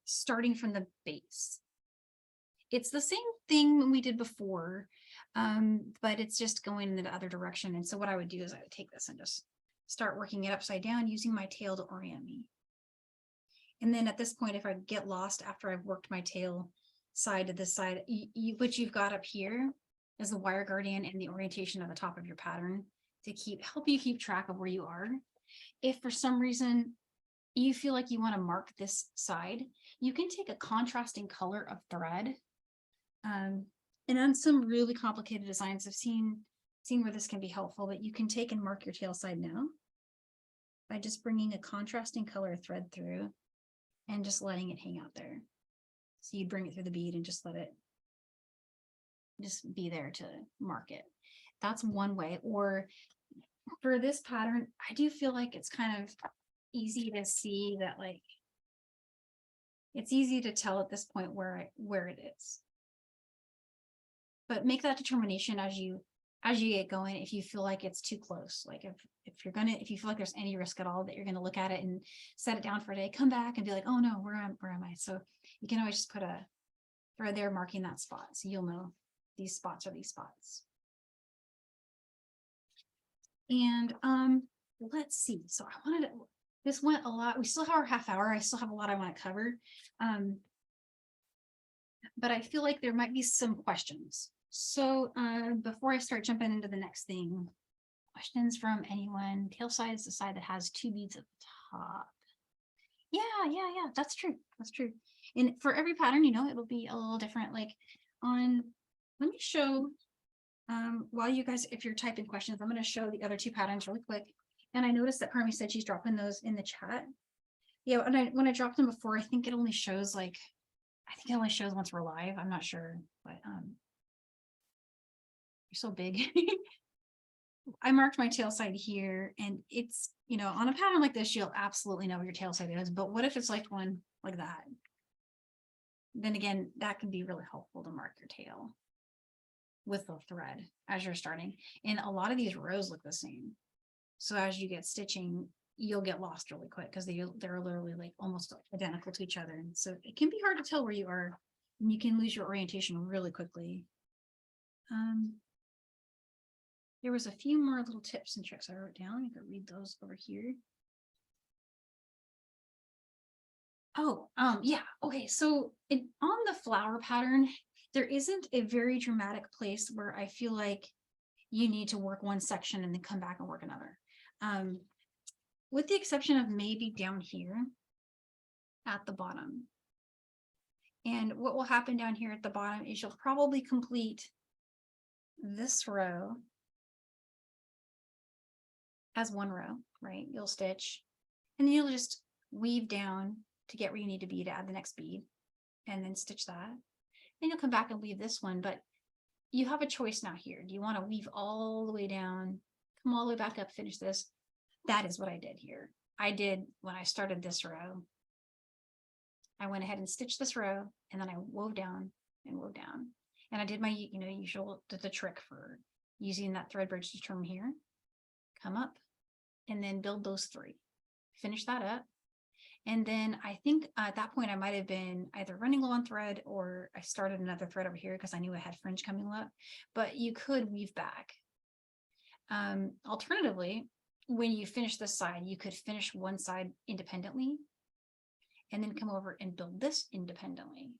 starting from the base? It's the same thing we did before, but it's just going in the other direction. And so what I would do is I would take this and just start working it upside down using my tail to orient me. And then at this point, if I get lost after I've worked my tail side to this side, what you've got up here is the wire guardian and the orientation of the top of your pattern to help you keep track of where you are. If for some reason you feel like you want to mark this side, you can take a contrasting color of thread. And on some really complicated designs, I've seen where this can be helpful, but you can take and mark your tail side now by just bringing a contrasting color thread through and just letting it hang out there. So you bring it through the bead and just let it just be there to mark it. That's one way. Or for this pattern, I do feel like it's kind of easy to see that, like, it's easy to tell at this point where it is. But make that determination as you get going. If you feel like it's too close, like if you feel like there's any risk at all that you're gonna look at it and set it down for a day, come back and be like, oh no, where am I? So you can always just put a thread there marking that spot, so you'll know these spots are these spots. And let's see. So this went a lot. We still have our half hour. I still have a lot I want to cover. But I feel like there might be some questions. So before I start jumping into the next thing, questions from anyone? Tail side is the side that has 2 beads at the top. Yeah, that's true. That's true. And for every pattern, it'll be a little different. Like let me show, while you guys, if you're typing questions, I'm going to show the other 2 patterns really quick. And I noticed that Carmi said she's dropping those in the chat. Yeah, when I dropped them before, I think it only shows once we're live. I'm not sure, but you're so big. I marked my tail side here, and it's, on a pattern like this, you'll absolutely know where your tail side is. But what if it's like one like that? Then again, that can be really helpful to mark your tail with the thread as you're starting. And a lot of these rows look the same. So as you get stitching, you'll get lost really quick because they're literally like almost identical to each other. And so it can be hard to tell where you are, and you can lose your orientation really quickly. There was a few more little tips and tricks I wrote down. You could read those over here. Oh, yeah. Okay. So on the flower pattern, there isn't a very dramatic place where I feel like you need to work one section and then come back and work another. With the exception of maybe down here at the bottom. And what will happen down here at the bottom is you'll probably complete this row as one row, right? You'll stitch and then you'll just weave down to get where you need to be to add the next bead, and then stitch that. Then you'll come back and weave this one, but you have a choice now here. Do you want to weave all the way down, come all the way back up, finish this? That is what I did here. I did when I started this row. I went ahead and stitched this row, and then I wove down and wove down. And I did my, usual, the trick for using that thread bridge to turn here, come up, and then build those 3. Finish that up. And then I think at that point I might have been either running low on thread, or I started another thread over here because I knew I had fringe coming up, but you could weave back. Alternatively, when you finish this side, you could finish one side independently and then come over and build this independently.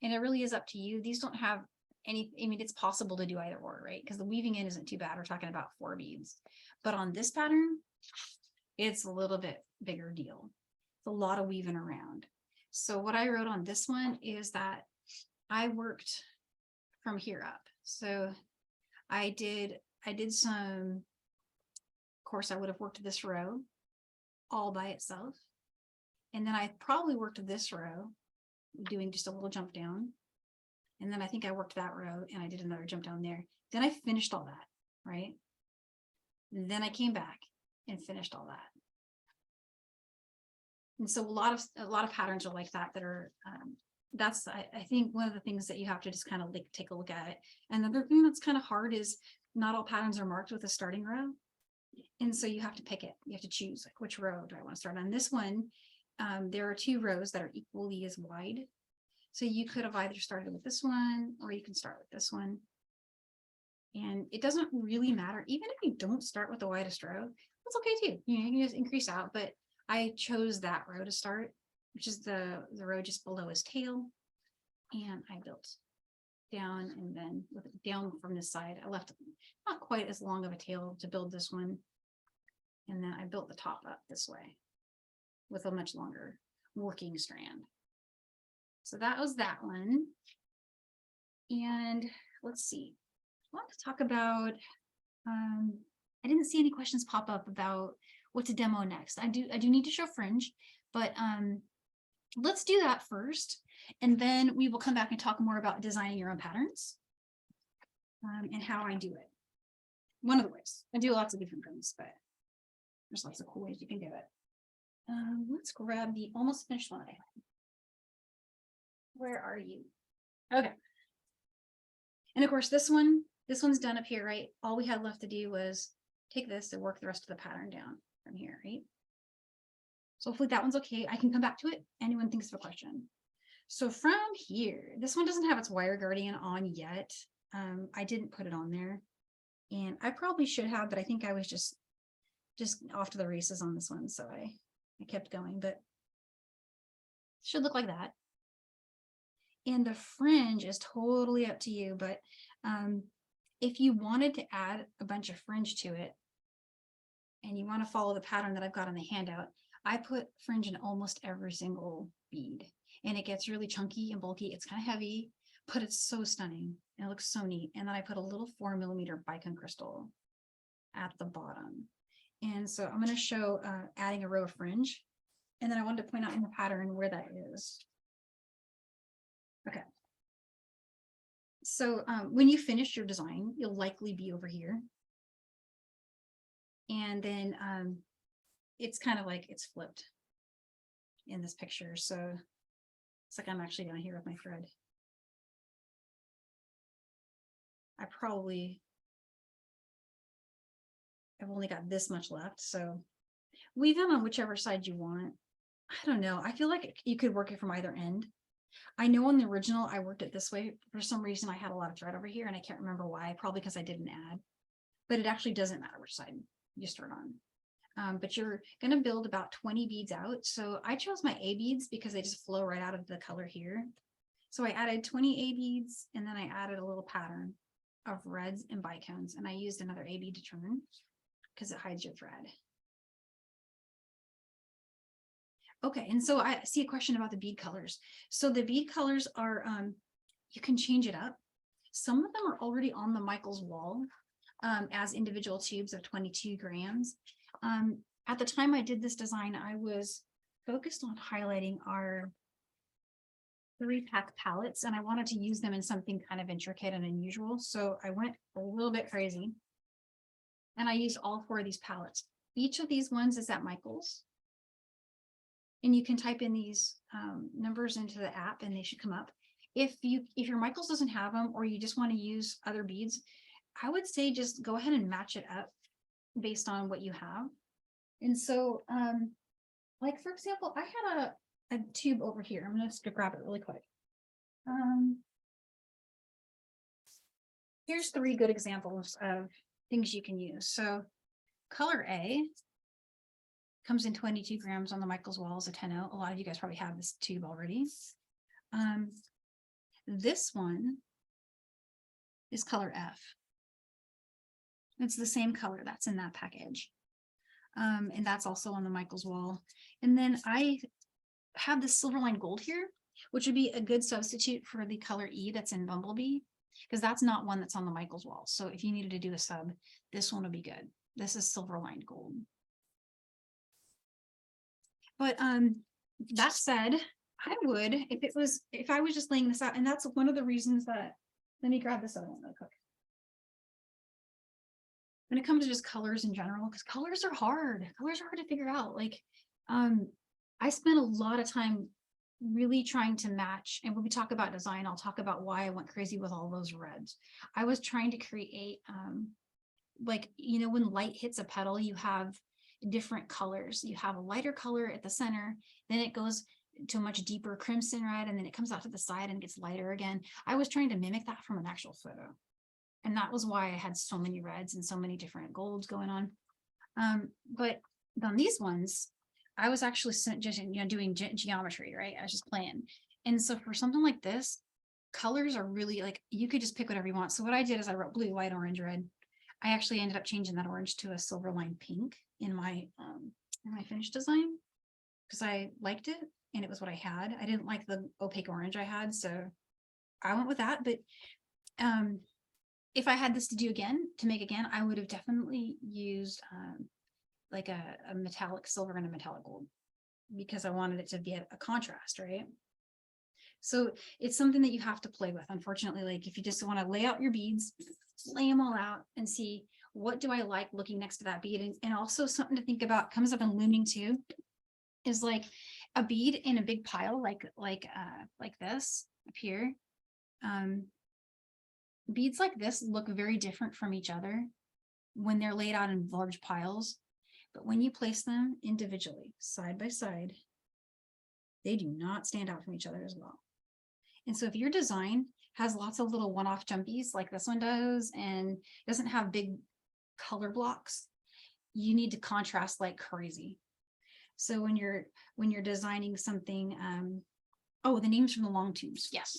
And it really is up to you. These don't have any, it's possible to do either or, right? Because the weaving in isn't too bad. We're talking about 4 beads. But on this pattern, it's a little bit bigger deal. It's a lot of weaving around. So what I wrote on this one is that I worked from here up. So I did some, of course, I would have worked this row all by itself. And then I probably worked this row doing just a little jump down. And then I think I worked that row and I did another jump down there. Then I finished all that, right? And then I came back and finished all that. And so a lot of patterns are like that are, that's, I think one of the things that you have to just kind of like take a look at it. And the other thing that's kind of hard is not all patterns are marked with a starting row. And so you have to pick it. You have to choose like which row do I want to start on. This one, there are 2 rows that are equally as wide. So you could have either started with this one or you can start with this one. And it doesn't really matter. Even if you don't start with the widest row, that's okay too. You can just increase out, but I chose that row to start, which is the row just below his tail. And I built down, and then with it down from this side, I left not quite as long of a tail to build this one. And then I built the top up this way with a much longer working strand. So that was that one. And let's see, I want to talk about, I didn't see any questions pop up about what to demo next. I do need to show Fringe, but let's do that first. And then we will come back and talk more about designing your own patterns and how I do it. One of the ways. I do lots of different things, but there's lots of cool ways you can do it. Let's grab the almost finished one. Where are you? Okay. And of course, this one's done up here, right? All we had left to do was take this and work the rest of the pattern down from here, right? So hopefully that one's okay. I can come back to it. Anyone thinks of a question. So from here, this one doesn't have its wire guardian on yet. I didn't put it on there, and I probably should have, but I think I was just off to the races on this one. So I kept going, but it should look like that. And the fringe is totally up to you, but if you wanted to add a bunch of fringe to it and you want to follow the pattern that I've got on the handout, I put fringe in almost every single bead, and it gets really chunky and bulky. It's kind of heavy, but it's so stunning and it looks so neat. And then I put a little 4mm Bicone crystal at the bottom. And so I'm going to show adding a row of fringe, and then I wanted to point out in the pattern where that is. Okay. So when you finish your design, you'll likely be over here. And then it's kind of like it's flipped in this picture. So it's like I'm actually down here with my thread. I've only got this much left. So weave them on whichever side you want. I don't know. I feel like you could work it from either end. I know on the original, I worked it this way. For some reason, I had a lot of thread over here, and I can't remember why, probably because I didn't add. But it actually doesn't matter which side you start on. But you're going to build about 20 beads out. So I chose my A beads because they just flow right out of the color here. So I added 20 A beads, and then I added a little pattern of reds and bicones, and I used another A bead to turn because it hides your thread. Okay, and so I see a question about the bead colors. So the bead colors are, you can change it up. Some of them are already on the Michaels wall as individual tubes of 22 grams. At the time I did this design, I was focused on highlighting our 3-pack palettes, and I wanted to use them in something kind of intricate and unusual. So I went a little bit crazy, and I used all 4 of these palettes. Each of these ones is at Michaels. And you can type in these numbers into the app and they should come up. If your Michaels doesn't have them, or you just want to use other beads, I would say just go ahead and match it up based on what you have. And so like for example, I had a tube over here. I'm gonna just grab it really quick. Here's 3 good examples of things you can use. So color A comes in 22 grams on the Michaels walls, a 10-0. A lot of you guys probably have this tube already. This one is color F. It's the same color that's in that package. And that's also on the Michaels wall. And then I have this silver line gold here. which would be a good substitute for the color E that's in Bumblebee, because that's not one that's on the Michaels wall. So if you needed to do a sub, this one would be good. This is silver lined gold. But that said, I would, if I was just laying this out, and that's one of the reasons that, let me grab this other one real quick. When it comes to just colors in general, because colors are hard to figure out. Like, I spent a lot of time really trying to match. And when we talk about design, I'll talk about why I went crazy with all those reds. I was trying to create, like, you know, when light hits a petal, you have different colors. You have a lighter color at the center, then it goes to a much deeper crimson red, and then it comes out to the side and gets lighter again. I was trying to mimic that from an actual photo. And that was why I had so many reds and so many different golds going on. But on these ones, I was actually just, you know, doing geometry, right? I was just playing. And so for something like this, colors are really like, you could just pick whatever you want. So what I did is I wrote blue, white, orange, red. I actually ended up changing that orange to a silver line pink in my finished design because I liked it and it was what I had. I didn't like the opaque orange I had, so I went with that. But if I had this to do again, to make again, I would have definitely used like a metallic silver and a metallic gold because I wanted it to be a contrast, right? So it's something that you have to play with. Unfortunately, like if you just want to lay out your beads, lay them all out and see what do I like looking next to that bead. And also something to think about comes up in looming too, is like a bead in a big pile, like this up here. Beads like this look very different from each other when they're laid out in large piles. But when you place them individually, side by side, they do not stand out from each other as well. And so if your design has lots of little one-off jumpies like this one does, and doesn't have big color blocks, you need to contrast like crazy. So when you're designing something, oh, the names from the long tubes. Yes.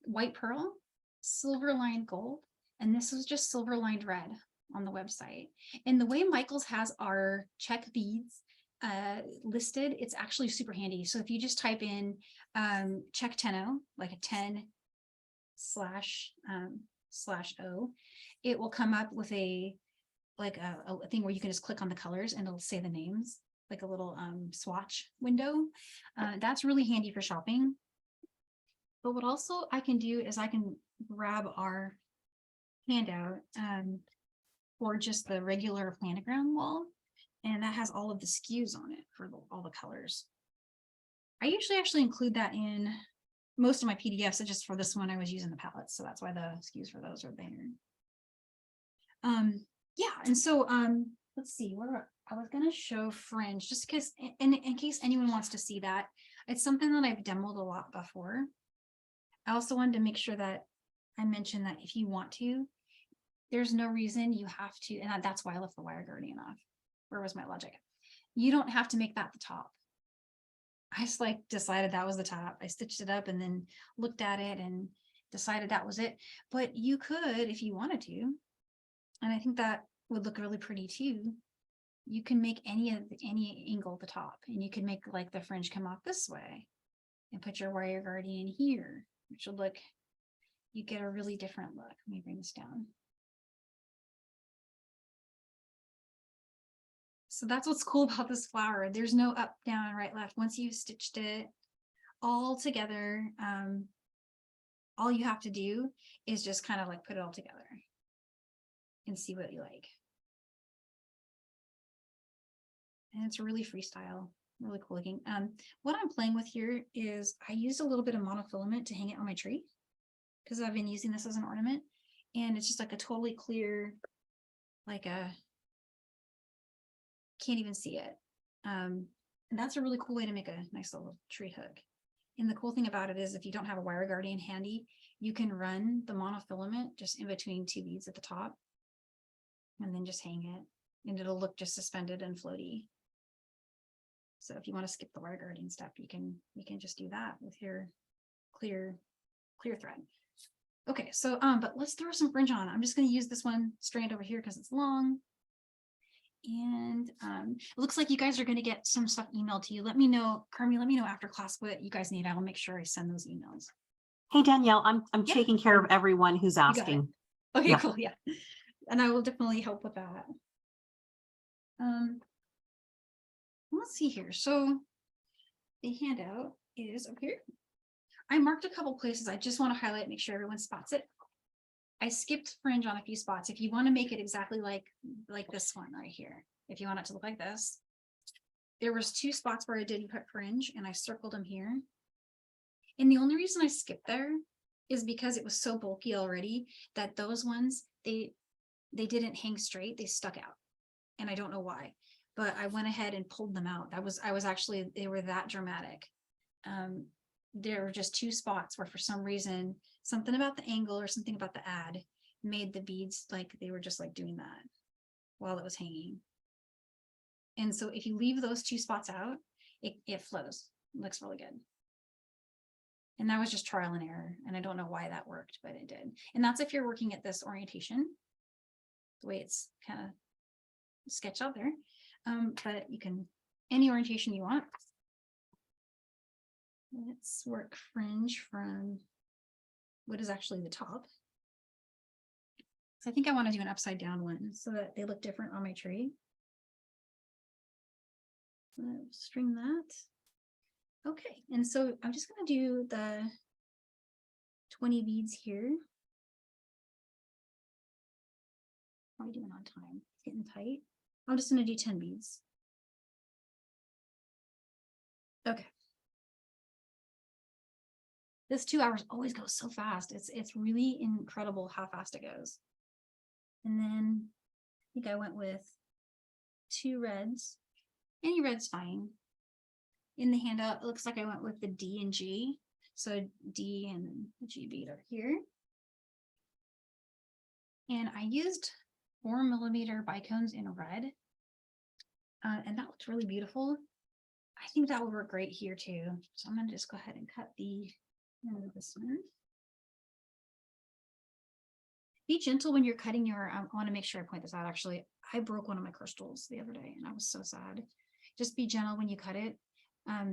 White pearl, silver lined gold, and this was just silver lined red on the website. And the way Michaels has our Czech beads listed, it's actually super handy. So if you just type in Czech 10O, like a 10 / O, it will come up with a thing where you can just click on the colors and it'll say the names, like a little swatch window. That's really handy for shopping. But what also I can do is I can grab our handout for just the regular planogram wall, and that has all of the SKUs on it for all the colors. I usually actually include that in most of my PDFs, and just for this one I was using the palettes, so that's why the SKUs for those are there. Yeah, and so let's see, where I was gonna show Fringe, just because in case anyone wants to see that. It's something that I've demoed a lot before. I also wanted to make sure that I mentioned that if you want to, there's no reason you have to, and that's why I left the wire guardian off. Where was my logic? You don't have to make that the top. I just like decided that was the top. I stitched it up and then looked at it and decided that was it. But you could, if you wanted to, and I think that would look really pretty too. You can make any angle the top, and you can make like the fringe come off this way and put your wire guardian here, which will look, you get a really different look. Let me bring this down. So that's what's cool about this flower. There's no up, down, right, left. Once you've stitched it all together, all you have to do is just kind of like put it all together and see what you like. And it's really freestyle, really cool looking. What I'm playing with here is I used a little bit of monofilament to hang it on my tree because I've been using this as an ornament, and it's just like a totally clear, like a, can't even see it. And that's a really cool way to make a nice little tree hook. And the cool thing about it is if you don't have a wire guardian handy, you can run the monofilament just in between two beads at the top and then just hang it, and it'll look just suspended and floaty. So if you want to skip the wire guardian step, you can just do that with your clear thread. Okay, so but let's throw some fringe on. I'm just going to use this one strand over here because it's long. And it looks like you guys are going to get some stuff emailed to you. Let me know, Carmi, let me know after class what you guys need. I will make sure I send those emails. Hey, Danielle, I'm Yeah. taking care of everyone who's You got it. asking. Okay, Yeah. cool. Yeah. And I will definitely help with that. Let's see here. So the handout is up here. I marked a couple places. I just want to highlight, make sure everyone spots it. I skipped fringe on a few spots. If you want to make it exactly like this one right here, if you want it to look like this, there was 2 spots where I didn't put fringe and I circled them here. And the only reason I skipped there is because it was so bulky already that those ones, they didn't hang straight, they stuck out. And I don't know why, but I went ahead and pulled them out. I was actually, they were that dramatic. There were just 2 spots where for some reason, something about the angle or something about the ad made the beads like they were just like doing that while it was hanging. And so if you leave those 2 spots out, it flows. It looks really good. And that was just trial and error. And I don't know why that worked, but it did. And that's if you're working at this orientation, the way it's kind of sketched out there. But you can, any orientation you want. Let's work fringe from what is actually the top. So I think I want to do an upside down one so that they look different on my tree. String that. Okay, and so I'm just going to do the 20 beads here. How are we doing on time? It's getting tight. I'm just going to do 10 beads. Okay. This 2 hours always goes so fast. It's really incredible how fast it goes. And then I think I went with 2 reds. Any red's fine. In the handout, it looks like I went with the D and G. So D and the G bead are here. And I used 4mm bicones in red. And that looks really beautiful. I think that would work great here too. So I'm going to just go ahead and cut the end of this one. Be gentle when you're cutting your, I want to make sure I point this out actually. I broke one of my crystals the other day and I was so sad. Just be gentle when you cut it.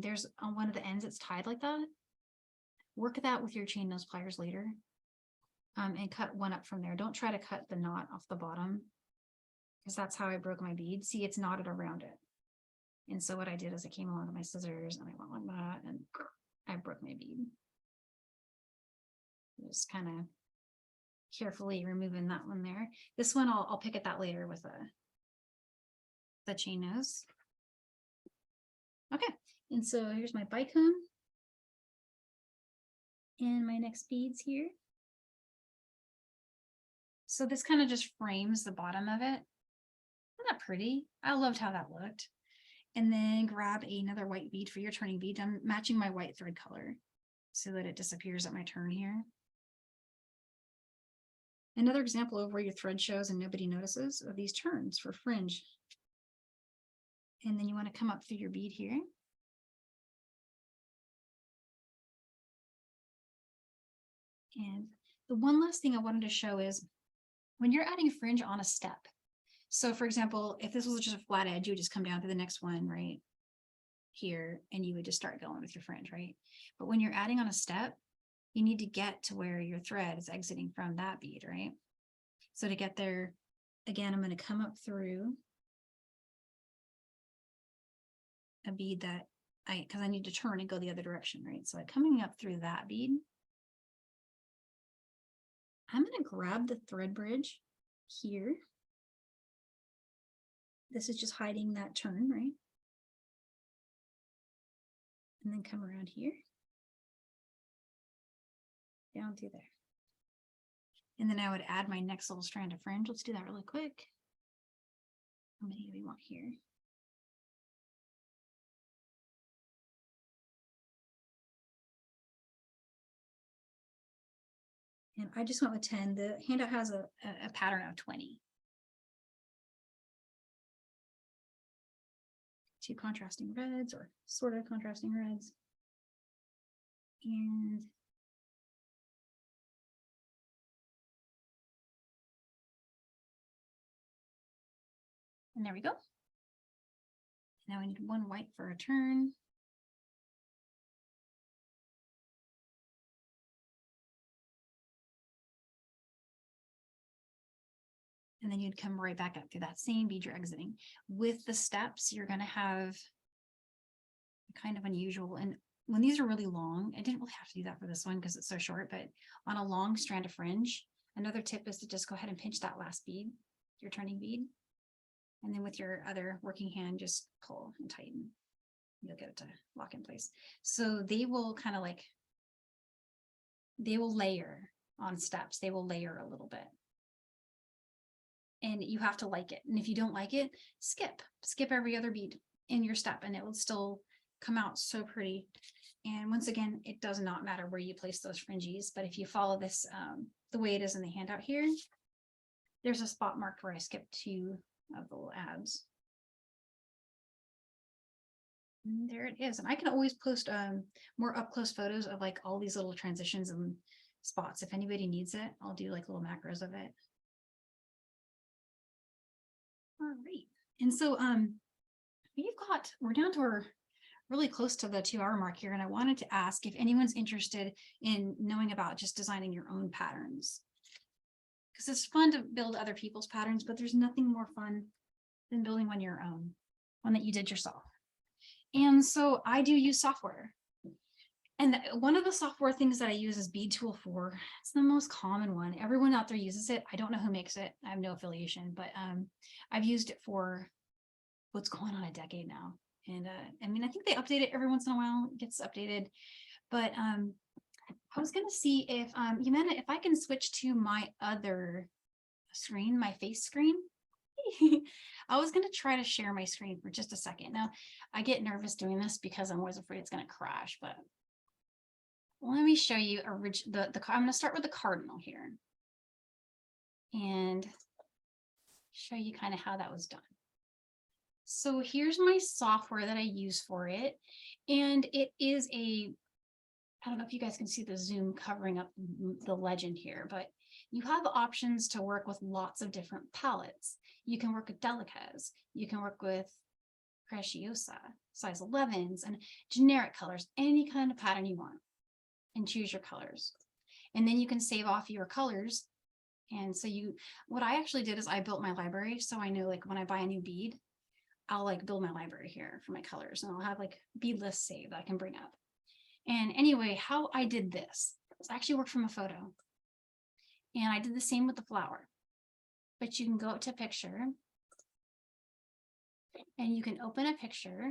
There's on one of the ends it's tied like that. Work that with your chain nose pliers later. And cut one up from there. Don't try to cut the knot off the bottom because that's how I broke my bead. See, it's knotted around it. And so what I did is I came along with my scissors and I went like that and I broke my bead. Just kind of carefully removing that one there. This one I'll pick at that later with the chain nose. Okay, and so here's my bicone and my next beads here. So this kind of just frames the bottom of it. Isn't that pretty? I loved how that looked. And then grab another white bead for your turning bead. I'm matching my white thread color so that it disappears at my turn here. Another example of where your thread shows and nobody notices are these turns for fringe. And then you want to come up through your bead here. And the one last thing I wanted to show is when you're adding fringe on a step. So for example, if this was just a flat edge, you would just come down to the next one right here and you would just start going with your fringe, right? But when you're adding on a step, you need to get to where your thread is exiting from that bead, right? So to get there, again, I'm going to come up through a bead that because I need to turn and go the other direction, right? So I'm coming up through that bead. I'm going to grab the thread bridge here. This is just hiding that turn, right? And then come around here. Down through there. And then I would add my next little strand of fringe. Let's do that really quick. How many do we want here? And I just went with 10. The handout has a pattern of 20. 2 contrasting reds or sort of contrasting reds. And there we go. Now we need one white for a turn. And then you'd come right back up through that same bead you're exiting. With the steps, you're going to have kind of unusual. And when these are really long, I didn't really have to do that for this one because it's so short, but on a long strand of fringe, another tip is to just go ahead and pinch that last bead, your turning bead. And then with your other working hand, just pull and tighten. You'll get it to lock in place. So they will kind of like, they will layer on steps. They will layer a little bit. And you have to like it. And if you don't like it, skip every other bead in your step and it will still come out so pretty. And once again, it does not matter where you place those fringes, but if you follow this the way it is in the handout here, there's a spot marked where I skipped 2 of the little ads. And there it is. And I can always post more up close photos of like all these little transitions and spots. If anybody needs it, I'll do like little macros of it. All right. And so we're down to our really close to the 2-hour mark here. And I wanted to ask if anyone's interested in knowing about just designing your own patterns. Because it's fun to build other people's patterns, but there's nothing more fun than building one your own, one that you did yourself. And so I do use software. And one of the software things that I use is Bead Tool 4. It's the most common one. Everyone out there uses it. I don't know who makes it. I have no affiliation, but I've used it for what's going on a decade now. And I mean, I think they update it every once in a while. It gets updated. But I was going to see if, Jimena, if I can switch to my other screen, my face screen. I was going to try to share my screen for just a second. Now, I get nervous doing this because I'm always afraid it's going to crash, but let me show you I'm going to start with the Cardinal here and show you kind of how that was done. So here's my software that I use for it. And it is I don't know if you guys can see the zoom covering up the legend here, but you have options to work with lots of different palettes. You can work with Delicates. You can work with Preciosa, size 11s, and generic colors, any kind of pattern you want, and choose your colors. And then you can save off your colors. And so what I actually did is I built my library. So I know like when I buy a new bead, I'll like build my library here for my colors, and I'll have like bead lists saved that I can bring up. And anyway, how I did this, I actually worked from a photo, and I did the same with the flower, but you can go up to picture and you can open a picture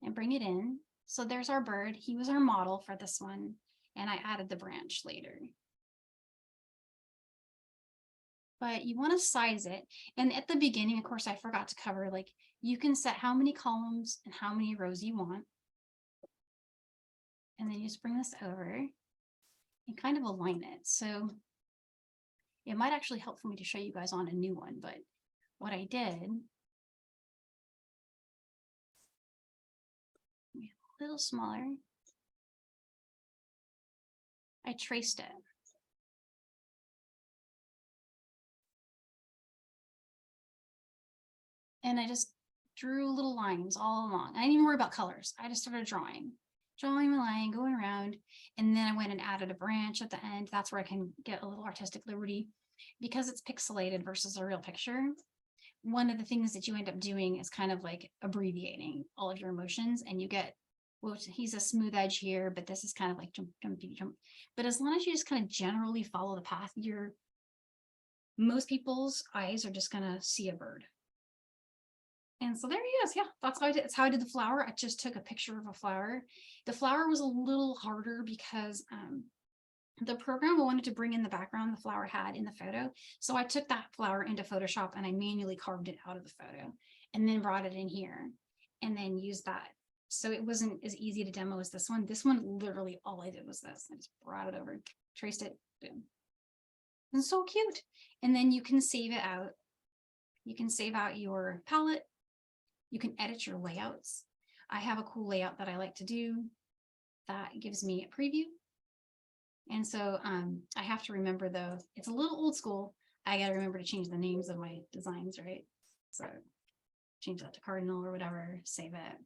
and bring it in. So there's our bird. He was our model for this one, and I added the branch later. But you want to size it. And at the beginning, of course, I forgot to cover, like you can set how many columns and how many rows you want. And then you just bring this over and kind of align it. So it might actually help for me to show you guys on a new one, but what I did, a little smaller, I traced it. And I just drew little lines all along. I didn't even worry about colors. I just started drawing the line, going around. And then I went and added a branch at the end. That's where I can get a little artistic liberty. Because it's pixelated versus a real picture, one of the things that you end up doing is kind of like abbreviating all of your emotions. And you get, well, he's a smooth edge here, but this is kind of like jump, jump, jump. But as long as you just kind of generally follow the path, most people's eyes are just going to see a bird. And so there he is. Yeah, that's how I did. That's how I did the flower. I just took a picture of a flower. The flower was a little harder because the program wanted to bring in the background the flower had in the photo. So I took that flower into Photoshop and I manually carved it out of the photo and then brought it in here and then used that. So it wasn't as easy to demo as this one. This one, literally all I did was this. I just brought it over, traced it, boom. And so cute. And then you can save it out. You can save out your palette. You can edit your layouts. I have a cool layout that I like to do that gives me a preview. And so I have to remember though, it's a little old school. I gotta remember to change the names of my designs, right? So change that to Cardinal or whatever, save it.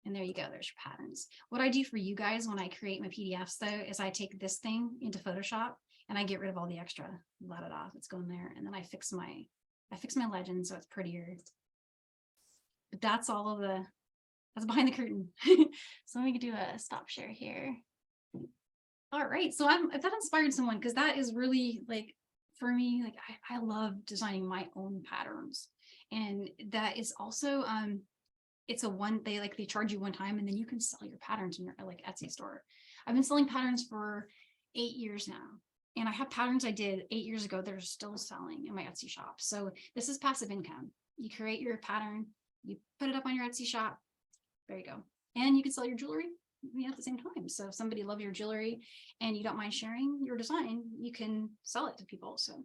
And there you go, there's your patterns. What I do for you guys when I create my PDFs though, is I take this thing into Photoshop and I get rid of all the extra, let it off, it's going there. And then I fix my legend so it's prettier. But that's all of that's behind the curtain. So let me do a stop share here. All right, so if that inspired someone, because that is really like, for me, like I love designing my own patterns. And that is also, it's they charge you one time and then you can sell your patterns in your like Etsy store. I've been selling patterns for 8 years now. And I have patterns I did 8 years ago that are still selling in my Etsy shop. So this is passive income. You create your pattern, you put it up on your Etsy shop. There you go. And you can sell your jewelry at the same time. So if somebody loves your jewelry and you don't mind sharing your design, you can sell it to people. So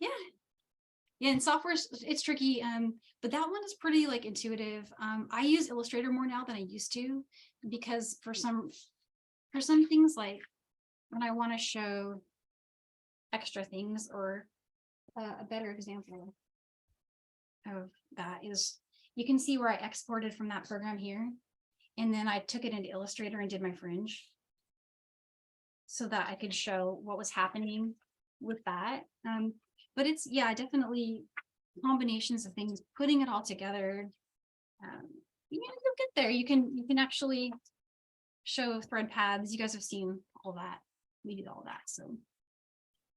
yeah. Yeah, and software, it's tricky, but that one is pretty like intuitive. I use Illustrator more now than I used to, because for some things, like when I want to show extra things, or a better example of that is, you can see where I exported from that program here, and then I took it into Illustrator and did my fringe so that I could show what was happening with that. But it's, yeah, definitely combinations of things, putting it all together. You'll get there. You can actually show thread paths. You guys have seen all that. We did all that. So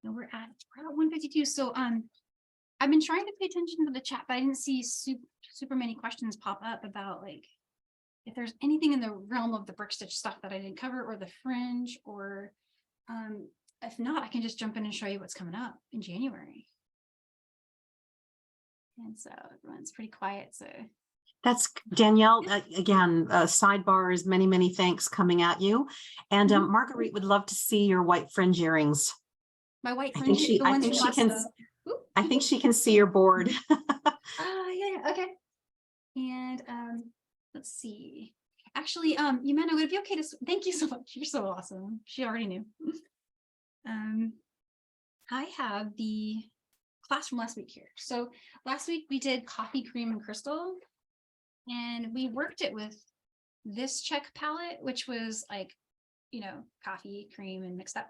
now we're at 152. So I've been trying to pay attention to the chat, but I didn't see super many questions pop up about like if there's anything in the realm of the brick stitch stuff that I didn't cover, or the fringe, or if not, I can just jump in and show you what's coming up in January. And so everyone's pretty quiet. So that's Danielle. Again, sidebars, many thanks coming at you. And Marguerite would love to see your white fringe earrings. My white fringe. I think she can see your board. Yeah, okay. And let's see. Actually, Yumena, would it be okay to thank you so much? You're so awesome. She already knew. I have the class from last week here. So last week we did coffee, cream, and crystal, and we worked it with this Czech palette, which was like, coffee, cream, and mixed up.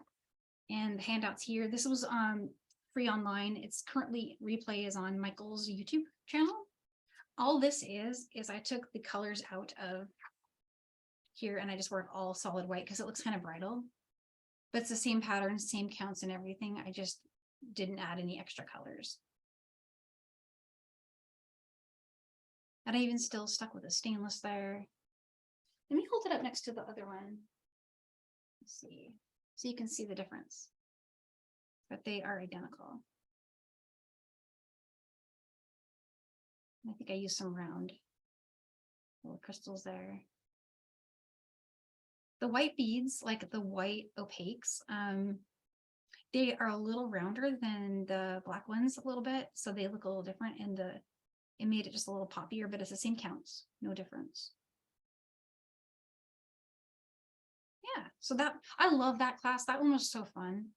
And the handouts here, this was free online. It's currently replay is on Michael's YouTube channel. All this is I took the colors out of here and I just worked all solid white because it looks kind of bridal, but it's the same pattern, same counts and everything. I just didn't add any extra colors. And I even still stuck with a stainless there. Let me hold it up next to the other one. Let's see. So you can see the difference, but they are identical. I think I used some round little crystals there. The white beads, like the white opaques, they are a little rounder than the black ones a little bit, so they look a little different, and it made it just a little poppier, but it's the same counts, no difference. Yeah, so I love that class. That one was so fun.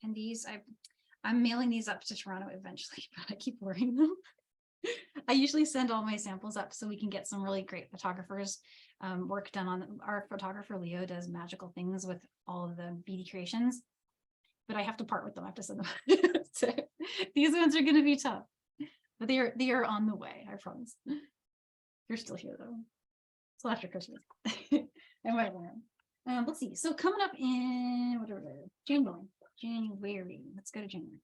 And these, I'm mailing these up to Toronto eventually, but I keep worrying them. I usually send all my samples up so we can get some really great photographers work done on them. Our photographer Leo does magical things with all of the beady creations, but I have to part with them. I have to send them. So these ones are going to be tough, but they are on the way. I promise. They're still here though. Still after Christmas. I might learn. Let's see. So coming up in January. Let's go to January.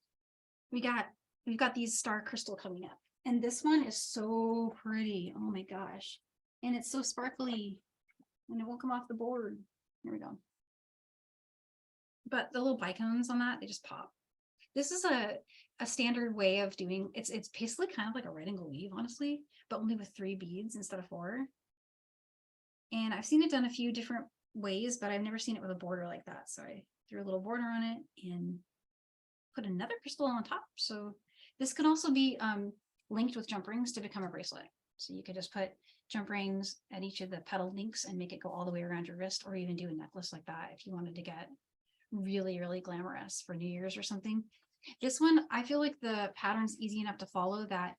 We've got these star crystal coming up. And this one is so pretty. Oh my gosh. And it's so sparkly. And it won't come off the board. There we go. But the little bicones on that, they just pop. This is a standard way of doing it's basically kind of like a red and gold weave, honestly, but only with 3 beads instead of 4. And I've seen it done a few different ways, but I've never seen it with a border like that. So I threw a little border on it and put another crystal on top. So this could also be linked with jump rings to become a bracelet. So you could just put jump rings at each of the petal links and make it go all the way around your wrist, or even do a necklace like that if you wanted to get really, really glamorous for New Year's or something. This one, I feel like the pattern's easy enough to follow that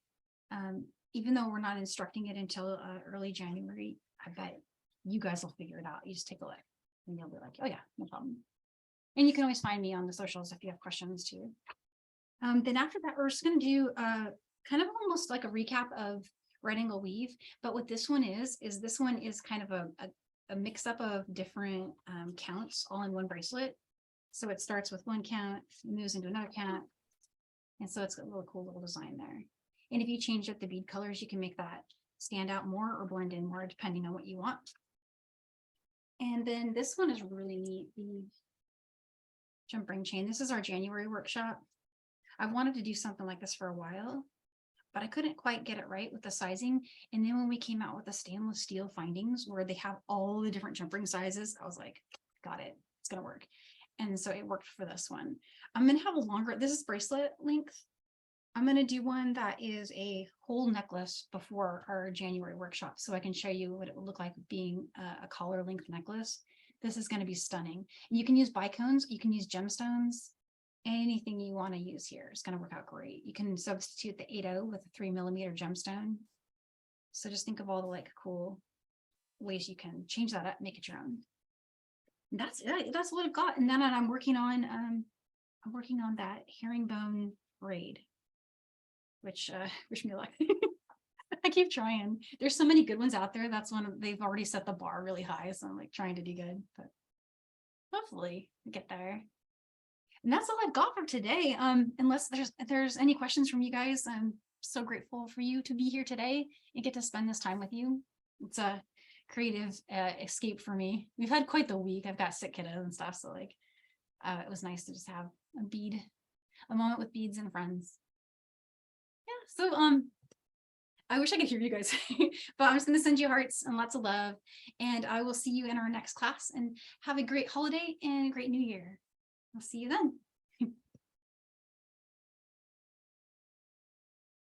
even though we're not instructing it until early January, I bet you guys will figure it out. You just take a look and you'll be like, oh yeah, no problem. And you can always find me on the socials if you have questions too. Then after that, we're just going to do kind of almost like a recap of right angle weave. But what this one is this one is kind of a mix up of different counts all in one bracelet. So it starts with one count, moves into another count. And so it's got a really cool little design there. And if you change up the bead colors, you can make that stand out more or blend in more depending on what you want. And then this one is really neat, the jump ring chain. This is our January workshop. I've wanted to do something like this for a while, but I couldn't quite get it right with the sizing. And then when we came out with the stainless steel findings where they have all the different jump ring sizes, I was like, got it, it's gonna work. And so it worked for this one. I'm gonna have a longer, this is bracelet length. I'm gonna do one that is a whole necklace before our January workshop so I can show you what it would look like being a collar length necklace. This is gonna be stunning. You can use bicones, you can use gemstones, anything you want to use here is going to work out great. You can substitute the 8.0 with a 3mm gemstone. So just think of all the like cool ways you can change that up, make it your own. And that's it. That's what I've got. And then I'm working on that herringbone braid, which wish me luck. I keep trying. There's so many good ones out there. That's one of, they've already set the bar really high. So I'm like trying to do good, but hopefully we get there. And that's all I've got for today. Unless there's any questions from you guys, I'm so grateful for you to be here today and get to spend this time with you. It's a creative escape for me. We've had quite the week. I've got sick kiddos and stuff, so like it was nice to just have a moment with beads and friends. Yeah. So I wish I could hear you guys, but I'm just going to send you hearts and lots of love, and I will see you in our next class. And have a great holiday and a great new year. I'll see you then.